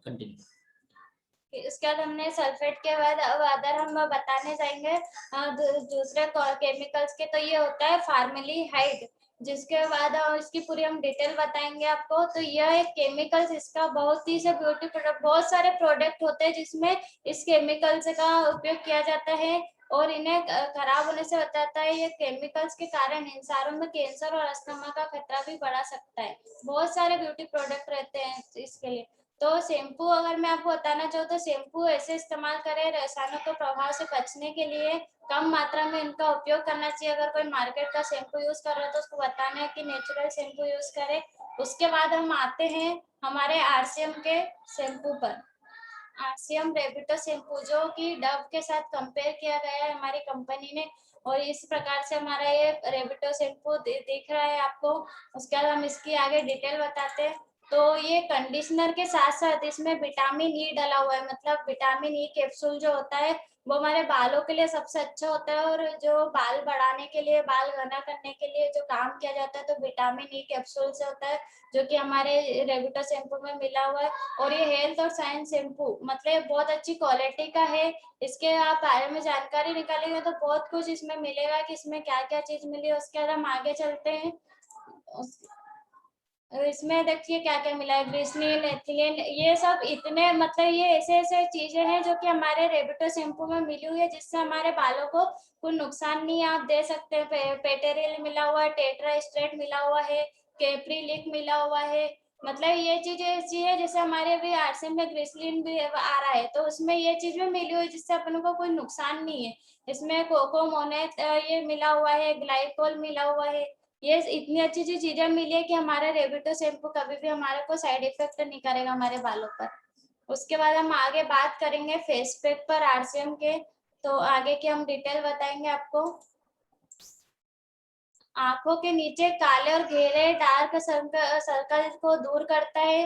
Continue. इसके बाद हमने सल्फेट के बाद अब अदर हम बताने जाएंगे दूसरे केमिकल्स के। तो ये होता है फॉर्मल्डिहाइड, जिसके बाद इसकी पूरी हम डिटेल बताएंगे आपको। तो यह एक केमिकल्स, इसका बहुत ही से ब्यूटी प्रोडक्ट, बहुत सारे प्रोडक्ट होते हैं जिसमें इस केमिकल्स का उपयोग किया जाता है और इन्हें खराब होने से बचाता है। ये केमिकल्स के कारण इंसानों में कैंसर और अस्थमा का खतरा भी बढ़ा सकता है। बहुत सारे ब्यूटी प्रोडक्ट रहते हैं इसके लिए। तो शैम्पू अगर मैं आपको बताना चाहूँ तो शैम्पू ऐसे इस्तेमाल करें रसायनों के प्रभाव से बचने के लिए, कम मात्रा में इनका उपयोग करना चाहिए। अगर कोई मार्केट का शैम्पू यूज कर रहा है तो उसको बताना है कि नेचुरल शैम्पू यूज करें। उसके बाद हम आते हैं हमारे आरसीएम के शैम्पू पर। आरसीएम रेबिटो शैम्पू जो कि डव के साथ कंपेयर किया गया है हमारी कंपनी ने, और इस प्रकार से हमारा ये रेबिटो शैम्पू दिख रहा है आपको। उसके बाद हम इसकी आगे डिटेल बताते हैं। तो ये कंडीशनर के साथ साथ इसमें विटामिन ई डाला हुआ है, मतलब विटामिन ई कैप्सूल जो होता है वो हमारे बालों के लिए सबसे अच्छा होता है, और जो बाल बढ़ाने के लिए, बाल घना करने के लिए जो काम किया जाता है तो विटामिन ई कैप्सूल से होता है, जो कि हमारे रेबिटो शैम्पू में मिला हुआ है। और ये हेल्थ और साइंस शैम्पू, मतलब बहुत अच्छी क्वालिटी का है। इसके आप बारे में जानकारी निकालेंगे तो बहुत कुछ इसमें मिलेगा कि इसमें क्या क्या चीज मिली है। उसके बाद हम आगे चलते हैं। इसमें देखिए क्या क्या मिला है, ग्लिसरीन, एथिलीन, ये सब इतने, मतलब ये ऐसे ऐसे चीजें हैं जो कि हमारे रेबिटो शैम्पू में मिली हुई है, जिससे हमारे बालों को कोई नुकसान नहीं है। आप दे सकते हैं पेटेरिल मिला हुआ है, टेट्रा स्ट्रेट मिला हुआ है, कैप्रिलिक मिला हुआ है। मतलब ये चीजें ऐसी है जैसे हमारे भी आरसीएम में ग्लिसरीन भी आ रहा है तो उसमें ये चीज भी मिली हुई है जिससे अपन को कोई नुकसान नहीं है। इसमें कोकोमोनेट ये मिला हुआ है, ग्लाइकोल मिला हुआ है। ये इतनी अच्छी अच्छी चीजें मिली है कि हमारा रेबिटो शैम्पू कभी भी हमारे को साइड इफेक्ट नहीं करेगा हमारे बालों पर। उसके बाद हम आगे बात करेंगे फेस पैक पर आरसीएम के। तो आगे की हम डिटेल बताएंगे आपको। आंखों के नीचे काले और घेरे डार्क सर्कल को दूर करता है।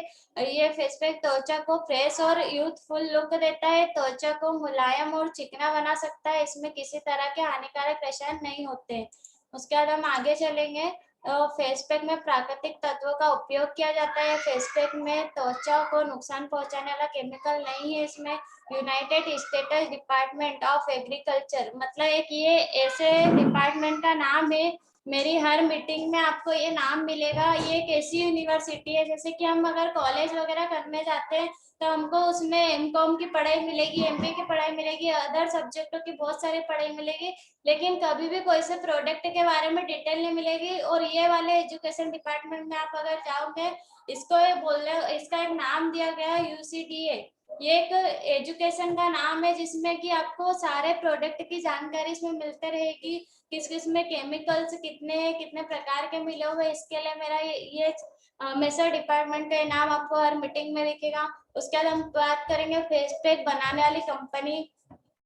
ये फेस पैक त्वचा को फ्रेश और यूथफुल लुक देता है, त्वचा को मुलायम और चिकना बना सकता है। इसमें किसी तरह के हानिकारक रसायन नहीं होते। उसके बाद हम आगे चलेंगे। फेस पैक में प्राकृतिक तत्वों का उपयोग किया जाता है। फेस पैक में त्वचा को नुकसान पहुंचाने वाला केमिकल नहीं है। इसमें United states department of agriculture, मतलब एक ये ऐसे डिपार्टमेंट का नाम है, मेरी हर मीटिंग में आपको ये नाम मिलेगा। ये एक ऐसी यूनिवर्सिटी है जैसे कि हम अगर कॉलेज वगैरह करने जाते हैं तो हमको उसमें एमकॉम की पढ़ाई मिलेगी, एमबीए की पढ़ाई मिलेगी, अदर सब्जेक्टों की बहुत सारी पढ़ाई मिलेगी, लेकिन कभी भी कोई से प्रोडक्ट के बारे में डिटेल नहीं मिलेगी। और ये वाले एजुकेशन डिपार्टमेंट में आप अगर जाओगे, इसको ये बोलने, इसका एक नाम दिया गया है यूसीडीए। ये एक एजुकेशन का नाम है जिसमें कि आपको सारे प्रोडक्ट की जानकारी इसमें मिलते रहेगी, किस किस में केमिकल्स कितने हैं, कितने प्रकार के मिले हुए। इसके लिए मेरा ये मेसर डिपार्टमेंट का नाम आपको हर मीटिंग में दिखेगा। उसके बाद हम बात करेंगे फेस पैक बनाने वाली कंपनी।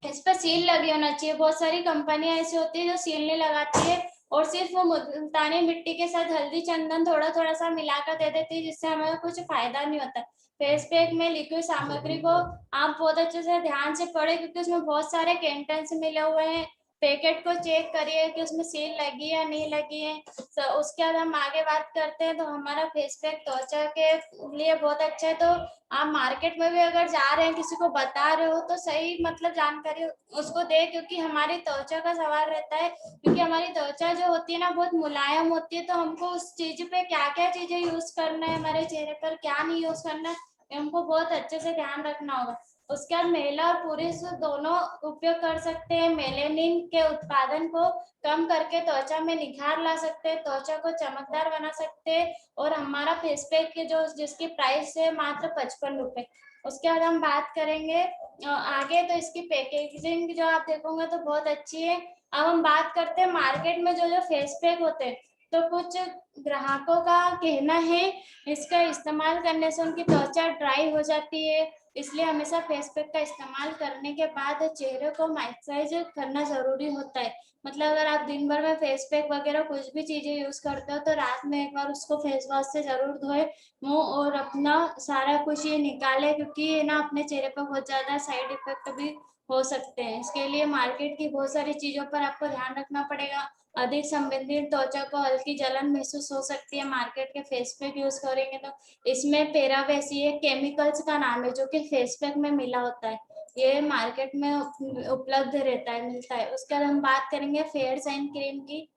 इस पर सील लगी होना चाहिए। बहुत सारी कंपनियां ऐसी होती है जो सील नहीं लगाती है और सिर्फ वो मुल्तानी मिट्टी के साथ हल्दी चंदन थोड़ा थोड़ा सा मिलाकर दे देती है, जिससे हमें कुछ फायदा नहीं होता। फेस पैक में लिक्विड सामग्री को आप बहुत अच्छे से ध्यान से पढ़े, क्योंकि उसमें बहुत सारे कैंटेंस मिले हुए हैं। पैकेट को चेक करिए कि उसमें सील लगी है या नहीं लगी है। तो उसके बाद हम आगे बात करते हैं। तो हमारा फेस पैक त्वचा के लिए बहुत अच्छा है। तो आप मार्केट में भी अगर जा रहे हैं, किसी को बता रहे हो तो सही मतलब जानकारी उसको दे, क्योंकि हमारी त्वचा का सवाल रहता है। क्योंकि हमारी त्वचा जो होती है ना बहुत मुलायम होती है, तो हमको उस चीज पे क्या क्या चीजें यूज करना है, हमारे चेहरे पर क्या नहीं यूज करना है, हमको बहुत अच्छे से ध्यान रखना होगा। उसके बाद महिला और पुरुष दोनों उपयोग कर सकते हैं। मेलेनिन के उत्पादन को कम करके त्वचा में निखार ला सकते हैं, त्वचा को चमकदार बना सकते हैं। और हमारा फेस पैक की जो जिसकी प्राइस है मात्र 55 रुपए। उसके बाद हम बात करेंगे आगे। तो इसकी पैकेजिंग जो आप देखोगे तो बहुत अच्छी है। अब हम बात करते हैं मार्केट में जो जो फेस पैक होते हैं, तो कुछ ग्राहकों का कहना है इसका इस्तेमाल करने से उनकी त्वचा ड्राई हो जाती है, इसलिए हमेशा फेस पैक का इस्तेमाल करने के बाद चेहरे को मॉइस्चराइज करना जरूरी होता है। मतलब अगर आप दिन भर में फेस पैक वगैरह कुछ भी चीजें यूज करते हो तो रात में एक बार उसको फेस वॉश से जरूर धोए मुंह, और अपना सारा कुछ ये निकाले, क्योंकि ये ना अपने चेहरे पर बहुत ज्यादा साइड इफेक्ट भी हो सकते हैं। इसके लिए मार्केट की बहुत सारी चीजों पर आपको ध्यान रखना पड़ेगा। अधिक संवेदनशील त्वचा को हल्की जलन महसूस हो सकती है। मार्केट के फेस पैक यूज करेंगे तो इसमें पेरावेसी एक केमिकल्स का नाम है जो कि फेस पैक में मिला होता है। ये मार्केट में उपलब्ध रहता है, मिलता है। उसके बाद हम बात करेंगे फेयर साइन क्रीम की।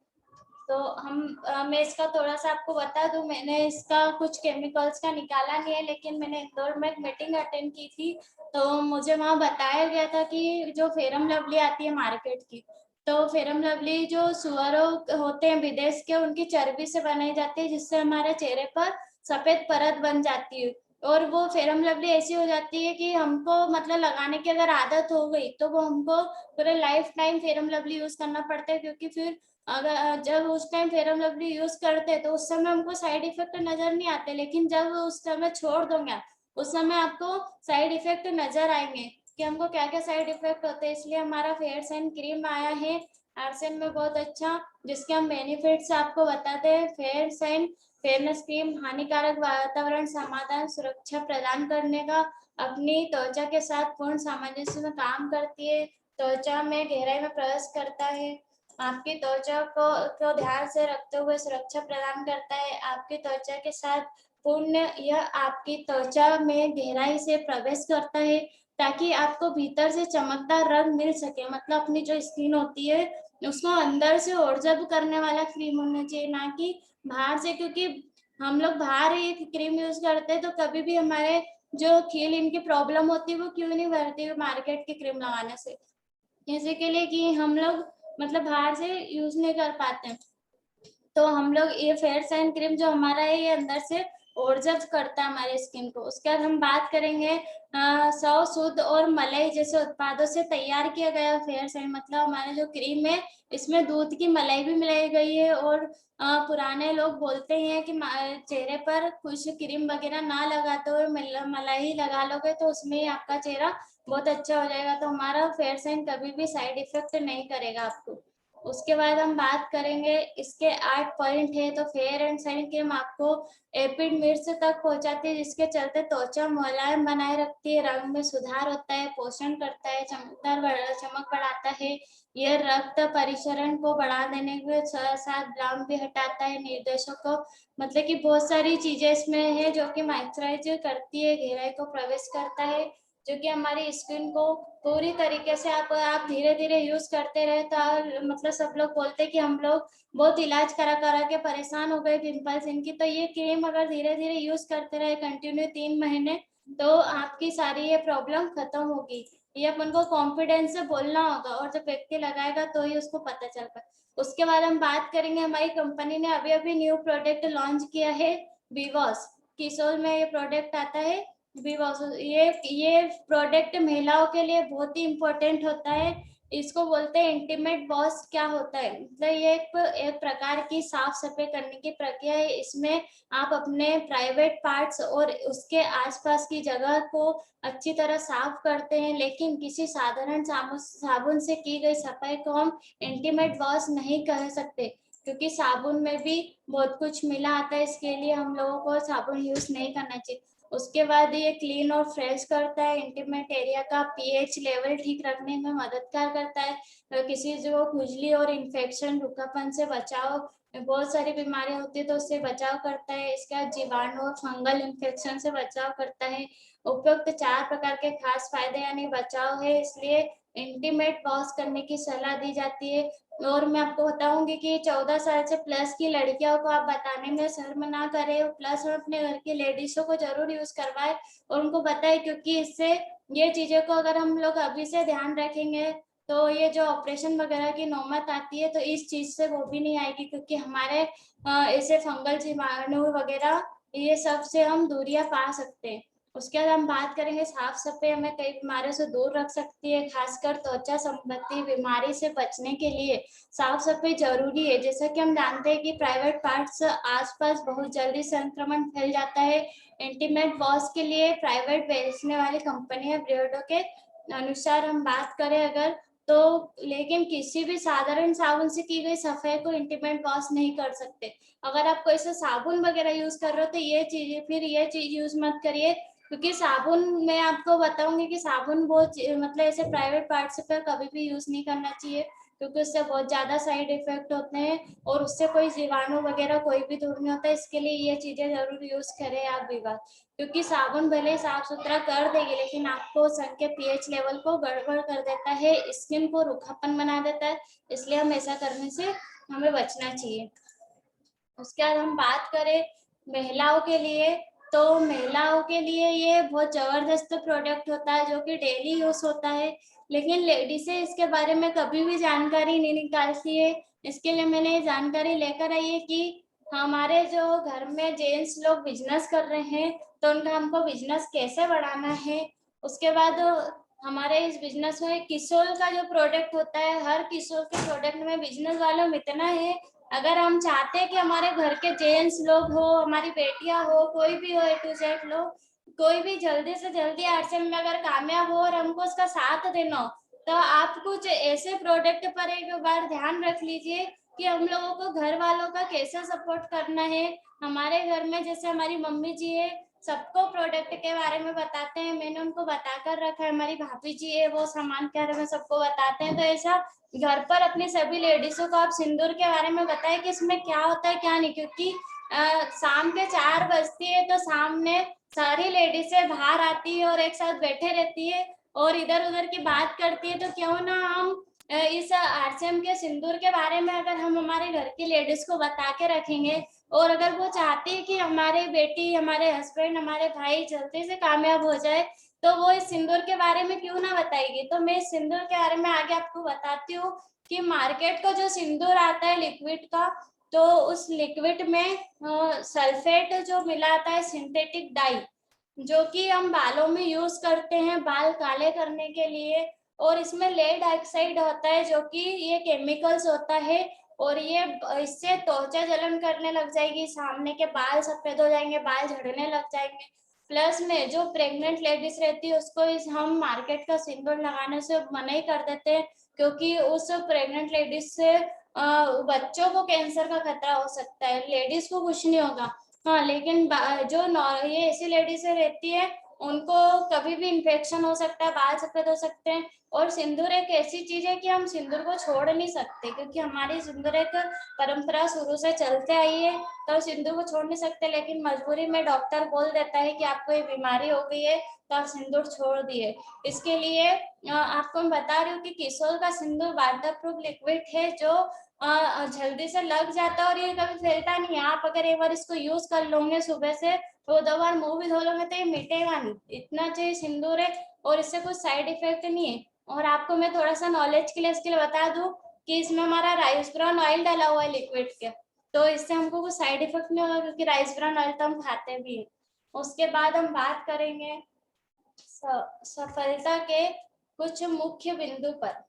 तो मैं इसका थोड़ा सा आपको बता दूं, मैंने इसका कुछ केमिकल्स का निकाला नहीं है, लेकिन मैंने इंदौर में एक मीटिंग अटेंड की थी, तो मुझे वहां बताया गया था कि जो फेरम लवली आती है मार्केट की, तो फेरम लवली जो सुअरों होते हैं विदेश के, उनकी चर्बी से बनाई जाती है, जिससे हमारे चेहरे पर सफेद परत बन जाती है। और वो फेरम लवली ऐसी हो जाती है कि हमको मतलब लगाने की अगर आदत हो गई तो वो हमको पूरे life time ferrum lovely use करना पड़ता है, क्योंकि फिर अगर जब उस टाइम फेरम लवली यूज करते तो उस समय हमको साइड इफेक्ट नजर नहीं आते, लेकिन जब उस समय छोड़ दोगे उस समय आपको साइड इफेक्ट नजर आएंगे कि हमको क्या क्या साइड इफेक्ट होते हैं। इसलिए हमारा फेयर साइन क्रीम आया है आर्सेन में, बहुत अच्छा, जिसके हम बेनिफिट्स आपको बताते हैं। फेयर साइन फेयरनेस क्रीम हानिकारक वातावरण समाधान सुरक्षा प्रदान करने का अपनी त्वचा के साथ पूर्ण सामंजस्य में काम करती है, त्वचा में गहराई में प्रवेश करता है, आपकी त्वचा को ध्यान से रखते हुए सुरक्षा प्रदान करता है, आपकी त्वचा के साथ पूर्ण यह आपकी त्वचा में गहराई से प्रवेश करता है ताकि आपको भीतर से चमकदार रंग मिल सके। मतलब अपनी जो स्किन होती है उसको अंदर से ऑब्जर्व करने वाला क्रीम होना चाहिए, ना कि बाहर से, क्योंकि हम लोग बाहर ही क्रीम यूज करते हैं तो कभी भी हमारे जो खील इनकी प्रॉब्लम होती है वो क्यों नहीं बढ़ती मार्केट की क्रीम लगाने से, इसी के लिए कि हम लोग मतलब बाहर से यूज नहीं कर पाते। तो हम लोग ये फेयर साइन क्रीम जो हमारा है ये अंदर से ऑब्जर्व करता है हमारे स्किन को। उसके बाद हम बात करेंगे सौ शुद्ध और मलाई जैसे उत्पादों से तैयार किया गया फेयर साइन, मतलब हमारे जो क्रीम है इसमें दूध की मलाई भी मिलाई गई है। और पुराने लोग बोलते हैं कि चेहरे पर कुछ क्रीम वगैरह ना लगाते हुए मलाई लगा लोगे तो उसमें ही आपका चेहरा बहुत अच्छा हो जाएगा। तो हमारा फेयर साइन कभी भी साइड इफेक्ट नहीं करेगा आपको। उसके बाद हम बात करेंगे, इसके 8 पॉइंट है। तो फेयर एंड साइन क्रीम आपको एपिड मिर्च तक पहुंचाती है, जिसके चलते त्वचा मुलायम बनाए रखती है, रंग में सुधार होता है, पोषण करता है, चमक बढ़ाता है, यह रक्त परिसरण को बढ़ा देने के साथ ब्राउन भी हटाता है, निर्देशों को मतलब कि बहुत सारी चीजें इसमें है जो कि मॉइस्चराइज करती है, गहराई को प्रवेश करता है, जो कि हमारी स्किन को पूरी तरीके से आप धीरे धीरे यूज करते रहे तो मतलब सब लोग बोलते हैं कि हम लोग बहुत इलाज करा करा के परेशान हो गए पिंपल्स इनकी, तो ये क्रीम अगर धीरे धीरे यूज करते रहे कंटिन्यू 3 महीने तो आपकी सारी ये प्रॉब्लम खत्म होगी। ये अपन को कॉन्फिडेंस से बोलना होगा और जब व्यक्ति लगाएगा तो ही उसको पता चल पाए। उसके बाद हम बात करेंगे, हमारी कंपनी ने अभी अभी न्यू प्रोडक्ट लॉन्च किया है विवॉस, किशोर में ये प्रोडक्ट आता है विवॉस। ये प्रोडक्ट महिलाओं के लिए बहुत ही इम्पोर्टेंट होता है। इसको बोलते हैं इंटीमेट वॉश। क्या होता है मतलब ये एक प्रकार की साफ सफाई करने की प्रक्रिया है। इसमें आप अपने प्राइवेट पार्ट्स और उसके आसपास की जगह को अच्छी तरह साफ करते हैं, लेकिन किसी साधारण साबुन से की गई सफाई को हम इंटीमेट वॉश नहीं कह सकते, क्योंकि साबुन में भी बहुत कुछ मिला आता है, इसके लिए हम लोगों को साबुन यूज नहीं करना चाहिए। उसके बाद ये क्लीन और फ्रेश करता है, इंटीमेट एरिया का पीएच लेवल ठीक रखने में मददगार करता है, किसी जो खुजली और इन्फेक्शन रुखापन से बचाव, बहुत सारी बीमारियां होती है तो उससे बचाव करता है। इसका जीवाणु और फंगल इन्फेक्शन से बचाव करता है। उपयुक्त 4 प्रकार के खास फायदे यानी बचाव है, इसलिए इंटीमेट वॉश करने की सलाह दी जाती है। और मैं आपको बताऊंगी कि 14 साल से प्लस की लड़कियों को आप बताने में शर्म ना करें, प्लस अपने घर की लेडीजों को जरूर यूज करवाए और उनको बताए, क्योंकि इससे ये चीजों को अगर हम लोग अभी से ध्यान रखेंगे तो ये जो ऑपरेशन वगैरह की नौबत आती है तो इस चीज से वो भी नहीं आएगी, क्योंकि हमारे ऐसे फंगल जीवाणु वगैरह ये सब से हम दूरियां पा सकते हैं। उसके बाद हम बात करेंगे साफ सफाई हमें कई बीमारियों से दूर रख सकती है, खासकर त्वचा संबंधी बीमारी से बचने के लिए साफ सफाई जरूरी है। जैसा कि हम जानते हैं कि प्राइवेट पार्ट्स आसपास बहुत जल्दी संक्रमण फैल जाता है। इंटीमेट वॉश के लिए प्राइवेट बेचने वाली कंपनियां ब्रियोडो के अनुसार हम बात करें अगर तो, लेकिन किसी भी साधारण साबुन से की गई सफाई को इंटीमेट वॉश नहीं कर सकते। अगर आप कोई सा साबुन वगैरह यूज कर रहे हो तो ये चीज यूज मत करिए, क्योंकि साबुन मैं आपको बताऊंगी कि साबुन बहुत मतलब ऐसे प्राइवेट पार्ट्स पर कभी भी यूज नहीं करना चाहिए, क्योंकि उससे बहुत ज्यादा साइड इफेक्ट होते हैं और उससे कोई जीवाणु वगैरह कोई भी दूर नहीं होता। इसके लिए ये चीजें जरूर यूज करें आप विवाह, क्योंकि साबुन भले ही साफ सुथरा कर देगी लेकिन आपको सन के पीएच लेवल को गड़बड़ कर देता है, स्किन को रूखापन बना देता है, इसलिए हम ऐसा करने से हमें बचना चाहिए। उसके बाद हम बात करें महिलाओं के लिए, तो महिलाओं के लिए ये बहुत जबरदस्त प्रोडक्ट होता है जो कि डेली यूज होता है, लेकिन लेडीज इसके बारे में कभी भी जानकारी नहीं निकालती है। इसके लिए मैंने ये जानकारी लेकर आई है कि हमारे जो घर में जेंट्स लोग बिजनेस कर रहे हैं तो उनका हमको बिजनेस कैसे बढ़ाना है। उसके बाद हमारे इस बिजनेस में किशोर का जो प्रोडक्ट होता है, हर किशोर के प्रोडक्ट में बिजनेस वालों में इतना है, अगर हम चाहते हैं कि हमारे घर के जेंट्स लोग हो, हमारी बेटियां हो, कोई भी हो, ए टू जेड लोग, कोई भी जल्दी से जल्दी आरसीएम में अगर कामयाब हो और हमको उसका साथ देना हो, तो आप कुछ ऐसे प्रोडक्ट पर एक बार ध्यान रख लीजिए कि हम लोगों को घर वालों का कैसे सपोर्ट करना है। हमारे घर में जैसे हमारी मम्मी जी है, सबको प्रोडक्ट के बारे में बताते हैं, मैंने उनको बताकर रखा है, हमारी भाभी जी है वो सामान के बारे में सबको बताते हैं। तो ऐसा घर पर अपनी सभी लेडीजों को आप सिंदूर के बारे में बताएं कि इसमें क्या होता है क्या नहीं, क्योंकि शाम के 4 बजती है तो सामने सारी लेडीजें बाहर आती है और एक साथ बैठे रहती है और इधर उधर की बात करती है। तो क्यों ना हम इस आरसीएम के सिंदूर के बारे में अगर हम हमारे घर की लेडीज को बता के रखेंगे, और अगर वो चाहती है कि हमारी बेटी, हमारे हस्बैंड, हमारे भाई जल्दी से कामयाब हो जाए, तो वो इस सिंदूर के बारे में क्यों ना बताएगी। तो मैं इस सिंदूर के बारे में आगे आपको बताती हूँ कि मार्केट का जो सिंदूर आता है लिक्विड का, तो उस लिक्विड में सल्फेट जो मिलाता है सिंथेटिक डाई, जो कि हम बालों में यूज करते हैं बाल काले करने के लिए, और इसमें लेड ऑक्साइड होता है जो कि ये केमिकल्स होता है, और ये इससे त्वचा जलन करने लग जाएगी, सामने के बाल सफेद हो जाएंगे, बाल झड़ने लग जाएंगे। प्लस में जो प्रेग्नेंट लेडीज रहती है उसको इस हम मार्केट का सिंदूर लगाने से मना ही कर देते हैं, क्योंकि उस प्रेग्नेंट लेडीज से बच्चों को कैंसर का खतरा हो सकता है, लेडीज को कुछ नहीं होगा। हाँ, लेकिन जो ये ऐसी लेडीज रहती है उनको कभी भी इन्फेक्शन हो सकता है, बाल सफेद हो सकते हैं। और सिंदूर एक ऐसी चीज है कि हम सिंदूर को छोड़ नहीं सकते, क्योंकि हमारी सिंदूर एक परंपरा शुरू से चलते आई है, तो सिंदूर को छोड़ नहीं सकते। लेकिन मजबूरी में डॉक्टर बोल देता है कि आपको ये बीमारी हो गई है तो आप सिंदूर छोड़ दिए। इसके लिए आपको मैं बता रही हूँ कि किशोर का सिंदूर वाटर प्रूफ लिक्विड है जो जल्दी से लग जाता है और ये कभी फैलता नहीं है। आप अगर एक बार इसको यूज कर लोगे सुबह से, तो 2 बार मुंह भी धो लोगे तो ये मिटेगा नहीं, इतना अच्छे सिंदूर है और इससे कुछ साइड इफेक्ट नहीं है। और आपको मैं थोड़ा सा नॉलेज के लिए इसके लिए बता दूं कि इसमें हमारा राइस ब्राउन ऑयल डाला हुआ है लिक्विड के, तो इससे हमको कुछ साइड इफेक्ट नहीं होगा, क्योंकि राइस ब्राउन ऑयल तो हम खाते भी है। उसके बाद हम बात करेंगे सफलता के कुछ मुख्य बिंदु पर।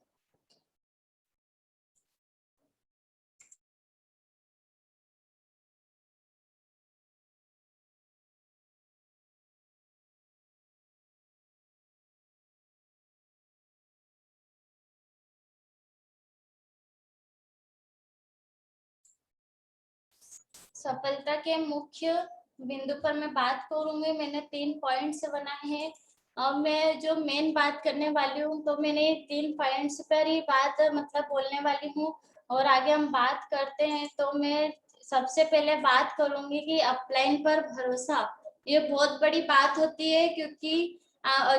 सफलता के मुख्य बिंदु पर मैं बात करूंगी। मैंने 3 पॉइंट्स बनाए हैं। अब मैं जो मेन बात करने वाली हूँ, तो मैंने 3 पॉइंट्स पर ही बात मतलब बोलने वाली हूँ, और आगे हम बात करते हैं। तो मैं सबसे पहले बात करूंगी कि अपलाइन पर भरोसा, ये बहुत बड़ी बात होती है, क्योंकि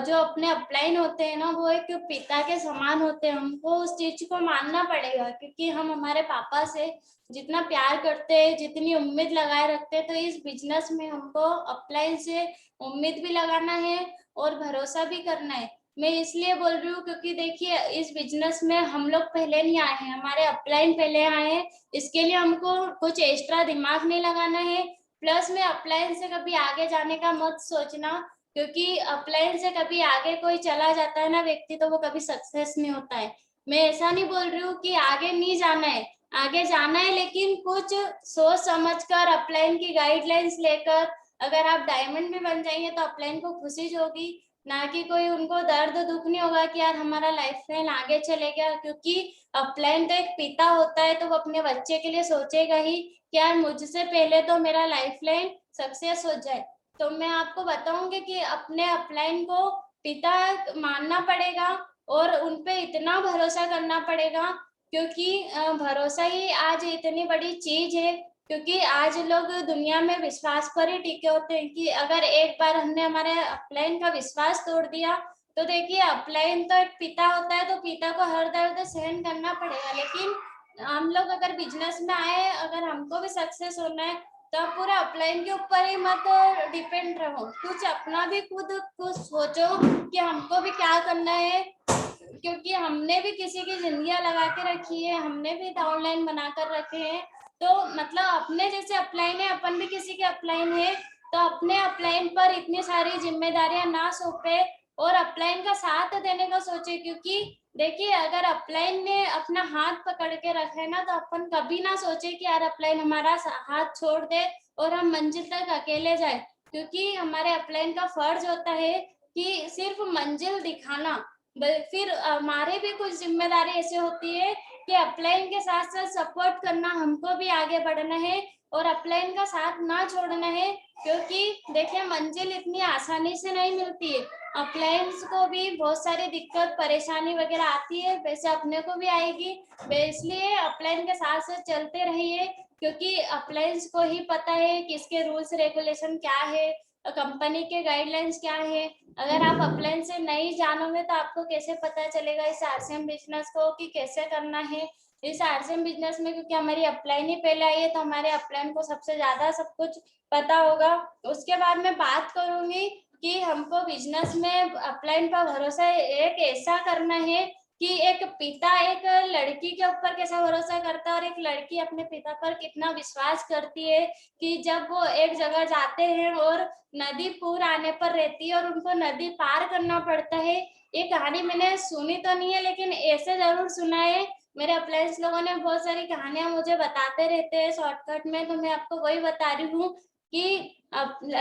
जो अपने अपलाइन होते हैं ना, वो एक पिता के समान होते हैं। हमको उस चीज को मानना पड़ेगा, क्योंकि हम हमारे पापा से जितना प्यार करते हैं, जितनी उम्मीद लगाए रखते हैं, तो इस बिजनेस में हमको अपलाइन से उम्मीद भी लगाना है और भरोसा भी करना है। मैं इसलिए बोल रही हूँ क्योंकि देखिए इस बिजनेस में हम लोग पहले नहीं आए हैं, हमारे अपलाइन पहले आए हैं। इसके लिए हमको कुछ एक्स्ट्रा दिमाग नहीं लगाना है। प्लस में अपलाइन से कभी आगे जाने का मत सोचना, क्योंकि अपलाइन से कभी आगे कोई चला जाता है ना व्यक्ति, तो वो कभी सक्सेस नहीं होता है। मैं ऐसा नहीं बोल रही हूँ कि आगे नहीं जाना है, आगे जाना है, लेकिन कुछ सोच समझकर अपलाइन की गाइडलाइंस लेकर अगर आप डायमंड में बन जाएंगे तो अपलाइन को खुशी होगी, ना कि कोई उनको दर्द दुख नहीं होगा कि यार हमारा लाइफ लाइन आगे चले गया। क्योंकि अपलाइन तो एक पिता होता है, तो वो अपने बच्चे के लिए सोचेगा ही कि यार मुझसे पहले तो मेरा लाइफ लाइन सक्सेस हो जाए। तो मैं आपको बताऊंगी कि अपने अपलाइन को पिता मानना पड़ेगा और उन पे इतना भरोसा करना पड़ेगा, क्योंकि भरोसा ही आज इतनी बड़ी चीज है। क्योंकि आज लोग दुनिया में विश्वास पर ही टिके होते हैं कि अगर एक बार हमने हमारे अपलाइन का विश्वास तोड़ दिया तो देखिए, अपलाइन तो एक पिता होता है, तो पिता को हर दर्द सहन करना पड़ेगा। लेकिन हम लोग अगर बिजनेस में आए, अगर हमको भी सक्सेस होना है, तो आप पूरा अपलाइन के ऊपर ही मत डिपेंड रहो, कुछ अपना भी खुद कुछ सोचो कि हमको भी क्या करना है। क्योंकि हमने भी किसी की जिंदगियां लगा के रखी है, हमने भी डाउनलाइन बना कर रखे हैं। तो मतलब अपने जैसे अपलाइन है, अपन भी किसी के अपलाइन है, तो अपने अपलाइन पर इतनी सारी जिम्मेदारियां ना सौंपे और अपलाइन का साथ देने का सोचे। क्योंकि देखिए, अगर अपलाइन ने अपना हाथ पकड़ के रखा है ना, तो अपन कभी ना सोचे कि यार अपलाइन हमारा हाथ छोड़ दे और हम मंजिल तक अकेले जाए। क्योंकि हमारे अपलाइन का फर्ज होता है कि सिर्फ मंजिल दिखाना। फिर हमारे भी कुछ जिम्मेदारी ऐसी होती है कि अपलाइन के साथ साथ सपोर्ट करना, हमको भी आगे बढ़ना है और अपलाइन का साथ ना छोड़ना है। क्योंकि देखिए, मंजिल इतनी आसानी से नहीं मिलती है, अपलाइंस को भी बहुत सारी दिक्कत परेशानी वगैरह आती है, वैसे अपने को भी आएगी। इसलिए अपलाइन के साथ साथ चलते रहिए, क्योंकि अपलाइंस को ही पता है कि इसके रूल्स रेगुलेशन क्या है, कंपनी के गाइडलाइंस क्या है। अगर आप अपलाइन से नहीं जानोगे तो आपको कैसे पता चलेगा इस आरसीएम बिजनेस को कि कैसे करना है। इस आरसीएम बिजनेस में क्योंकि हमारी अपलाइन ही पहले आई है, तो हमारे अपलाइन को सबसे ज्यादा सब कुछ पता होगा। उसके बाद मैं बात करूंगी कि हमको बिजनेस में अपलाइन पर भरोसा एक ऐसा करना है कि एक पिता एक लड़की के ऊपर कैसा भरोसा करता है और एक लड़की अपने पिता पर कितना विश्वास करती है कि जब वो एक जगह जाते हैं और नदी पूर आने पर रहती है और उनको नदी पार करना पड़ता है। ये कहानी मैंने सुनी तो नहीं है, लेकिन ऐसे जरूर सुना है। मेरे अप्लायंस लोगों ने बहुत सारी कहानियां मुझे बताते रहते हैं शॉर्टकट में, तो मैं आपको वही बता रही हूँ कि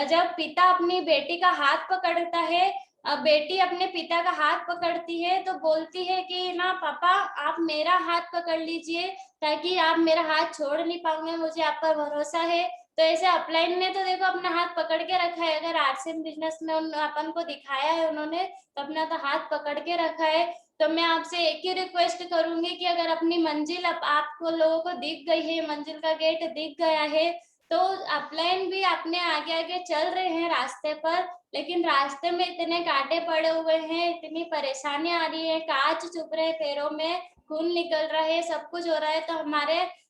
जब पिता अपनी बेटी का हाथ पकड़ता है, बेटी अपने पिता का हाथ पकड़ती है तो बोलती है कि ना पापा, आप मेरा हाथ पकड़ लीजिए, ताकि आप मेरा हाथ छोड़ नहीं पाओगे, मुझे आप पर भरोसा है। तो ऐसे अपलाइन ने तो देखो अपना हाथ पकड़ के रखा है, अगर आरसीएम बिजनेस में अपन को दिखाया है उन्होंने, तो अपना तो हाथ पकड़ के रखा है। तो मैं आपसे एक ही रिक्वेस्ट करूंगी कि अगर अपनी मंजिल आपको लोगों को दिख गई है, मंजिल का गेट दिख गया है, तो अपलाइन भी अपने आगे आगे चल रहे हैं रास्ते पर, लेकिन रास्ते में इतने कांटे पड़े हुए हैं, इतनी परेशानी आ रही है, कांच चुभ रहे पैरों में, खून निकल रहा है, सब कुछ हो रहा है। तो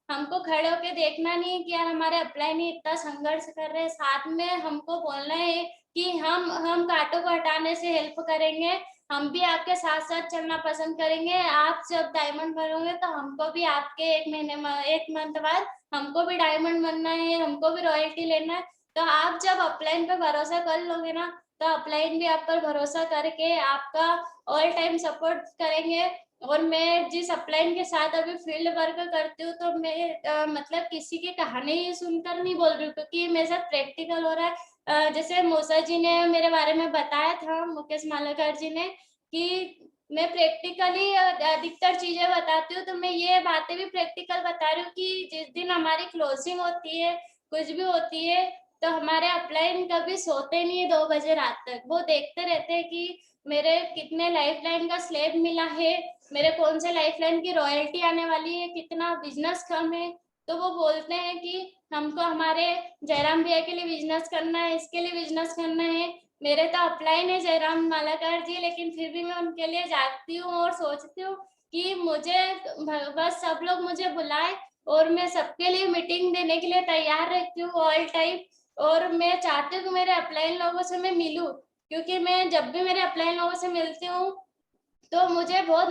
हमको खड़े होके देखना नहीं है कि यार हमारे अपलाइन ही इतना संघर्ष कर रहे हैं, साथ में हमको बोलना है कि हम कांटों को हटाने से हेल्प करेंगे, हम भी आपके साथ साथ चलना पसंद करेंगे। आप जब डायमंड बनोगे तो हमको भी आपके एक मंथ बाद हमको भी डायमंड बनना है, हमको भी रॉयल्टी लेना है। तो आप जब अपलाइन पे भरोसा कर लोगे ना, तो अपलाइन भी आप पर भरोसा करके आपका ऑल टाइम सपोर्ट करेंगे। और मैं जिस अपलाइन के साथ अभी फील्ड वर्क करती हूँ, तो मैं मतलब किसी की कहानी सुनकर नहीं बोल रही हूँ, क्योंकि मेरे साथ प्रैक्टिकल हो रहा है। जैसे मूसा जी ने मेरे बारे में बताया था, मुकेश मालाकर जी ने, कि मैं प्रैक्टिकली अधिकतर चीजें बताती हूँ, तो मैं ये बातें भी प्रैक्टिकल बता रही हूँ कि जिस दिन हमारी क्लोजिंग होती है, कुछ भी होती है, तो हमारे अपलाइन कभी सोते नहीं है 2 बजे रात तक, वो देखते रहते हैं कि मेरे कितने लाइफलाइन का स्लैब मिला है, मेरे कौन से लाइफलाइन की रॉयल्टी आने वाली है, कितना बिजनेस कम है। तो वो बोलते हैं कि हमको हमारे जयराम भैया के लिए बिजनेस करना है, इसके लिए बिजनेस करना है। मेरे तो अपलाइन है जयराम मालाकर जी, लेकिन फिर भी मैं उनके लिए जागती हूँ और सोचती हूँ कि मुझे बस सब लोग मुझे बुलाए और मैं सबके लिए मीटिंग देने के लिए तैयार रहती हूँ ऑल टाइम। और मैं चाहती हूँ कि मेरे अपलाइन लोगों से मैं मिलूं, क्योंकि मैं जब भी मेरे अपलाइन लोगों से मिलती हूँ तो मैं बहुत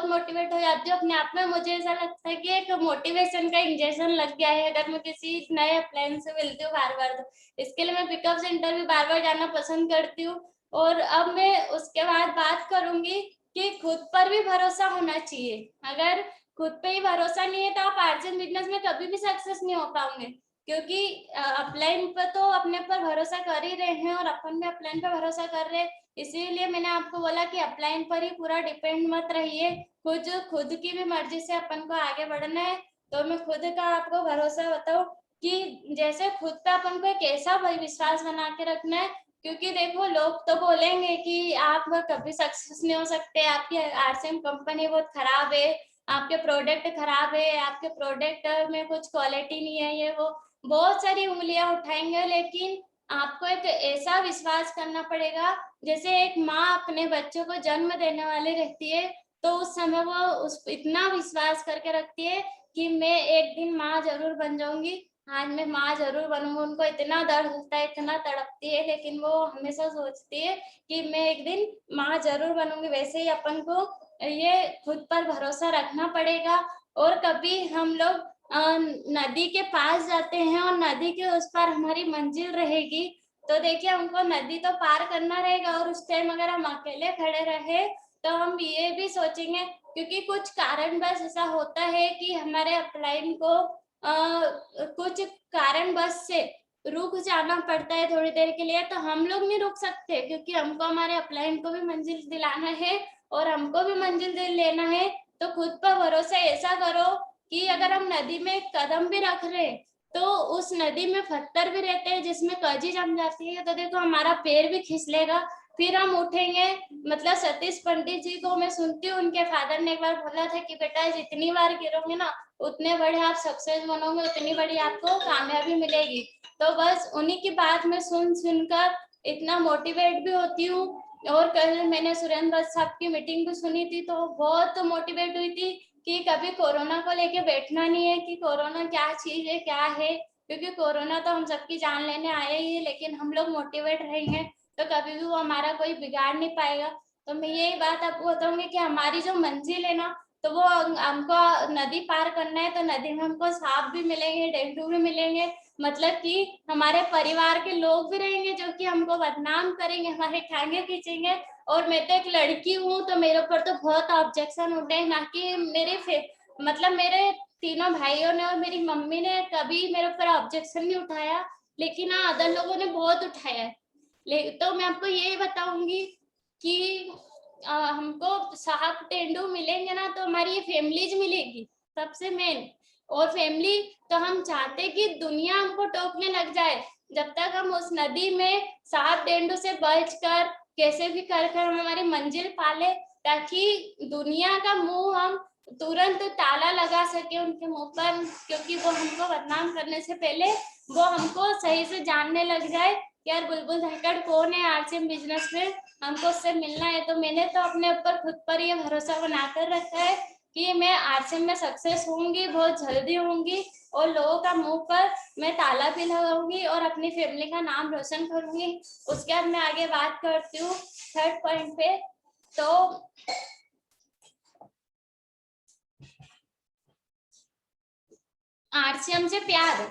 मोटिवेट हो जाती हूँ अपने आप में। मुझे ऐसा लगता है कि एक मोटिवेशन का इंजेक्शन लग गया है अगर मैं किसी नए प्लान से मिलती हूँ बार बार, तो इसके लिए मैं पिकअप सेंटर भी बार बार जाना पसंद करती हूँ। और अब मैं उसके बाद बात करूंगी कि खुद पर भी भरोसा होना चाहिए। अगर खुद पे ही भरोसा नहीं है तो आप आर्जन बिजनेस में कभी भी सक्सेस नहीं हो पाओगे, क्योंकि अपलाइन पर तो अपने पर भरोसा कर ही रहे हैं और अपन भी अपलाइन पर भरोसा कर रहे हैं। इसीलिए मैंने आपको बोला कि अपलाइन पर ही पूरा डिपेंड मत रहिए, खुद खुद की भी मर्जी से अपन को आगे बढ़ना है। तो मैं खुद का आपको भरोसा बताऊं, कि जैसे खुद पे अपन को एक ऐसा विश्वास बना के रखना है, क्योंकि देखो लोग तो बोलेंगे कि आप कभी सक्सेस नहीं हो सकते, आपकी आरसीएम कंपनी बहुत खराब है, आपके प्रोडक्ट खराब है, आपके प्रोडक्ट में कुछ क्वालिटी नहीं है, ये वो बहुत सारी उंगलियां उठाएंगे। लेकिन आपको एक ऐसा विश्वास करना पड़ेगा, जैसे एक माँ अपने बच्चों को जन्म देने वाली रहती है, तो उस समय वो उस इतना विश्वास करके रखती है कि मैं एक दिन माँ जरूर बन जाऊंगी, आज मैं माँ जरूर बनूंगी। उनको इतना दर्द होता है, इतना तड़पती है, लेकिन वो हमेशा सोचती है कि मैं एक दिन माँ जरूर बनूंगी। वैसे ही अपन को ये खुद पर भरोसा रखना पड़ेगा। और कभी हम लोग नदी के पास जाते हैं और नदी के उस पार हमारी मंजिल रहेगी, तो देखिए हमको नदी तो पार करना रहेगा, और उस टाइम अगर हम अकेले खड़े रहे तो हम ये भी सोचेंगे, क्योंकि कुछ कारण बस ऐसा होता है कि हमारे अपलाइन को कुछ कारण बस से रुक जाना पड़ता है थोड़ी देर के लिए। तो हम लोग नहीं रुक सकते, क्योंकि हमको हमारे अपलाइन को भी मंजिल दिलाना है और हमको भी मंजिल लेना है। तो खुद पर भरोसा ऐसा करो कि अगर हम नदी में एक कदम भी रख रहे, तो उस नदी में पत्थर भी रहते हैं जिसमें कजी जम जाती है, तो देखो हमारा पैर भी फिसलेगा, फिर हम उठेंगे। मतलब सतीश पंडित जी को मैं सुनती हूँ, उनके फादर ने एक बार बोला था कि बेटा जितनी बार गिरोगे ना, उतने बड़े आप सक्सेस बनोगे, उतनी बड़ी आपको कामयाबी मिलेगी। तो बस उन्हीं की बात में सुनकर इतना मोटिवेट भी होती हूँ। और कल मैंने सुरेंद्र दत्त साहब की मीटिंग भी सुनी थी, तो बहुत मोटिवेट हुई थी कि कभी कोरोना को लेके बैठना नहीं है, कि कोरोना क्या चीज है, क्या है, क्योंकि कोरोना तो हम सबकी जान लेने आए ही है, लेकिन हम लोग मोटिवेट रहे हैं तो कभी भी वो हमारा कोई बिगाड़ नहीं पाएगा। तो मैं यही बात आपको बताऊंगी कि हमारी जो मंजिल है ना, तो वो हमको नदी पार करना है, तो नदी में हमको सांप भी मिलेंगे, डेंगू भी मिलेंगे, मतलब कि हमारे परिवार के लोग भी रहेंगे जो कि हमको बदनाम करेंगे, हमारे टांगे खींचेंगे। और मैं तो एक लड़की हूँ, तो मेरे ऊपर तो बहुत ऑब्जेक्शन उठे, ना कि मतलब मेरे तीनों भाइयों ने और मेरी मम्मी ने कभी मेरे ऊपर ऑब्जेक्शन नहीं उठाया, लेकिन हाँ अदर लोगों ने बहुत उठाया है। तो मैं आपको यही बताऊंगी कि हमको साहब तेंदू मिलेंगे ना, तो हमारी ये फैमिलीज मिलेगी सबसे मेन। और फैमिली तो हम चाहते कि दुनिया हमको टोकने लग जाए, जब तक हम उस नदी में साहब तेंदू से बचकर कैसे भी कर हम हमारी मंजिल पाले, ताकि दुनिया का मुंह हम तुरंत ताला लगा सके उनके मुंह पर, क्योंकि वो हमको बदनाम करने से पहले वो हमको सही से जानने लग जाए कि यार बुलबुल धक्कड़ कौन है आरसीएम बिजनेस में, हमको उससे मिलना है। तो मैंने तो अपने ऊपर खुद पर ये भरोसा बनाकर रखा है कि मैं आरसीएम में सक्सेस होंगी, बहुत जल्दी होंगी, और लोगों का मुंह पर मैं ताला भी लगाऊंगी और अपनी फैमिली का नाम रोशन करूंगी। उसके बाद मैं आगे बात करती हूँ थर्ड पॉइंट पे। तो आरसीएम से प्यार,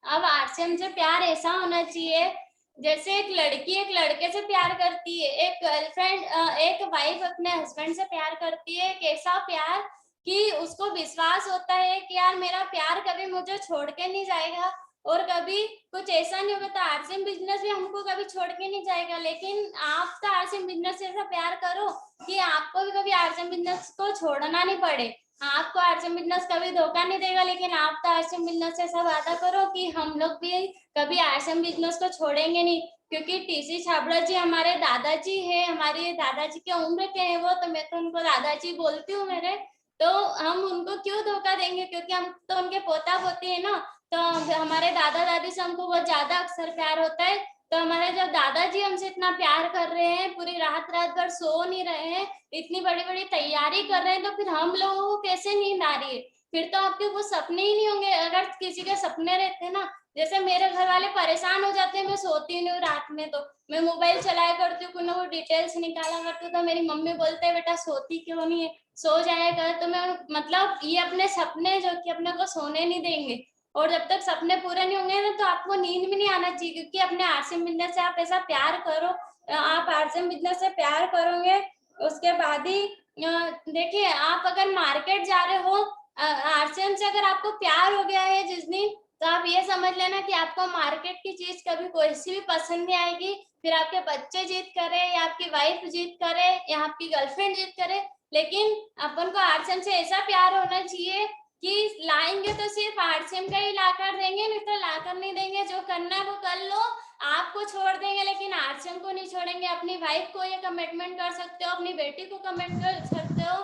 अब आरसीएम से प्यार ऐसा होना चाहिए जैसे एक लड़की एक लड़के से प्यार करती है, एक गर्लफ्रेंड एक वाइफ अपने हस्बैंड से प्यार करती है, एक ऐसा प्यार कि उसको विश्वास होता है कि यार मेरा प्यार कभी मुझे छोड़ के नहीं जाएगा, और कभी कुछ ऐसा नहीं होगा। तो आरसीएम बिजनेस भी हमको कभी छोड़ के नहीं जाएगा, लेकिन आप तो आरसीएम बिजनेस से ऐसा प्यार करो कि आपको भी कभी आरसीएम बिजनेस को छोड़ना नहीं पड़े। आपको आरसीएम बिजनेस कभी धोखा नहीं देगा, लेकिन आप तो आरसीएम बिजनेस से ऐसा वादा करो कि हम लोग भी कभी आरसीएम बिजनेस को छोड़ेंगे नहीं, क्योंकि टीसी छाबड़ा जी हमारे दादाजी है, हमारे दादाजी की उम्र के हैं वो, तो मैं तो उनको दादाजी बोलती हूँ मेरे। तो हम उनको क्यों धोखा देंगे, क्योंकि हम तो उनके पोता पोती है ना। तो हमारे दादा दादी से हमको बहुत ज्यादा अक्सर प्यार होता है। तो हमारे जब दादाजी हमसे इतना प्यार कर रहे हैं, पूरी रात रात भर सो नहीं रहे हैं, इतनी बड़ी बड़ी तैयारी कर रहे हैं, तो फिर हम लोगों को कैसे नींद आ रही है? फिर तो आपके वो सपने ही नहीं होंगे। अगर किसी के सपने रहते हैं ना, जैसे मेरे घर वाले परेशान हो जाते हैं, मैं सोती नहीं हूँ रात में, तो मैं मोबाइल चलाया करती हूँ, कुछ वो डिटेल्स निकाला करती हूँ, तो मेरी मम्मी बोलते हैं बेटा सोती क्यों नहीं है, सो जाया कर। तो मैं मतलब ये अपने सपने जो कि अपने को सोने नहीं देंगे, और जब तक सपने पूरे नहीं होंगे ना, तो आपको नींद भी नहीं आना चाहिए, क्योंकि अपने आरसीएम बिजनेस से आप ऐसा प्यार करो, आप आरसीएम बिजनेस से प्यार करोगे उसके बाद ही देखिए आप अगर मार्केट जा रहे हो आरसीएम से, अगर आपको प्यार हो गया है जिस दिन, तो आप ये समझ लेना कि आपको मार्केट की चीज कभी कोई सी भी पसंद नहीं आएगी। फिर आपके बच्चे जीत करे या आपकी वाइफ जीत करे या आपकी गर्लफ्रेंड जीत करे, लेकिन अपन को आरसीएम से ऐसा प्यार होना चाहिए कि लाएंगे तो सिर्फ आरसीएम का ही लाकर देंगे, नहीं तो लाकर नहीं देंगे, जो करना है वो कर लो, आपको छोड़ देंगे लेकिन आरसीएम को नहीं छोड़ेंगे। अपनी वाइफ को ये कमिटमेंट कर सकते हो, अपनी बेटी को कमिट कर सकते हो,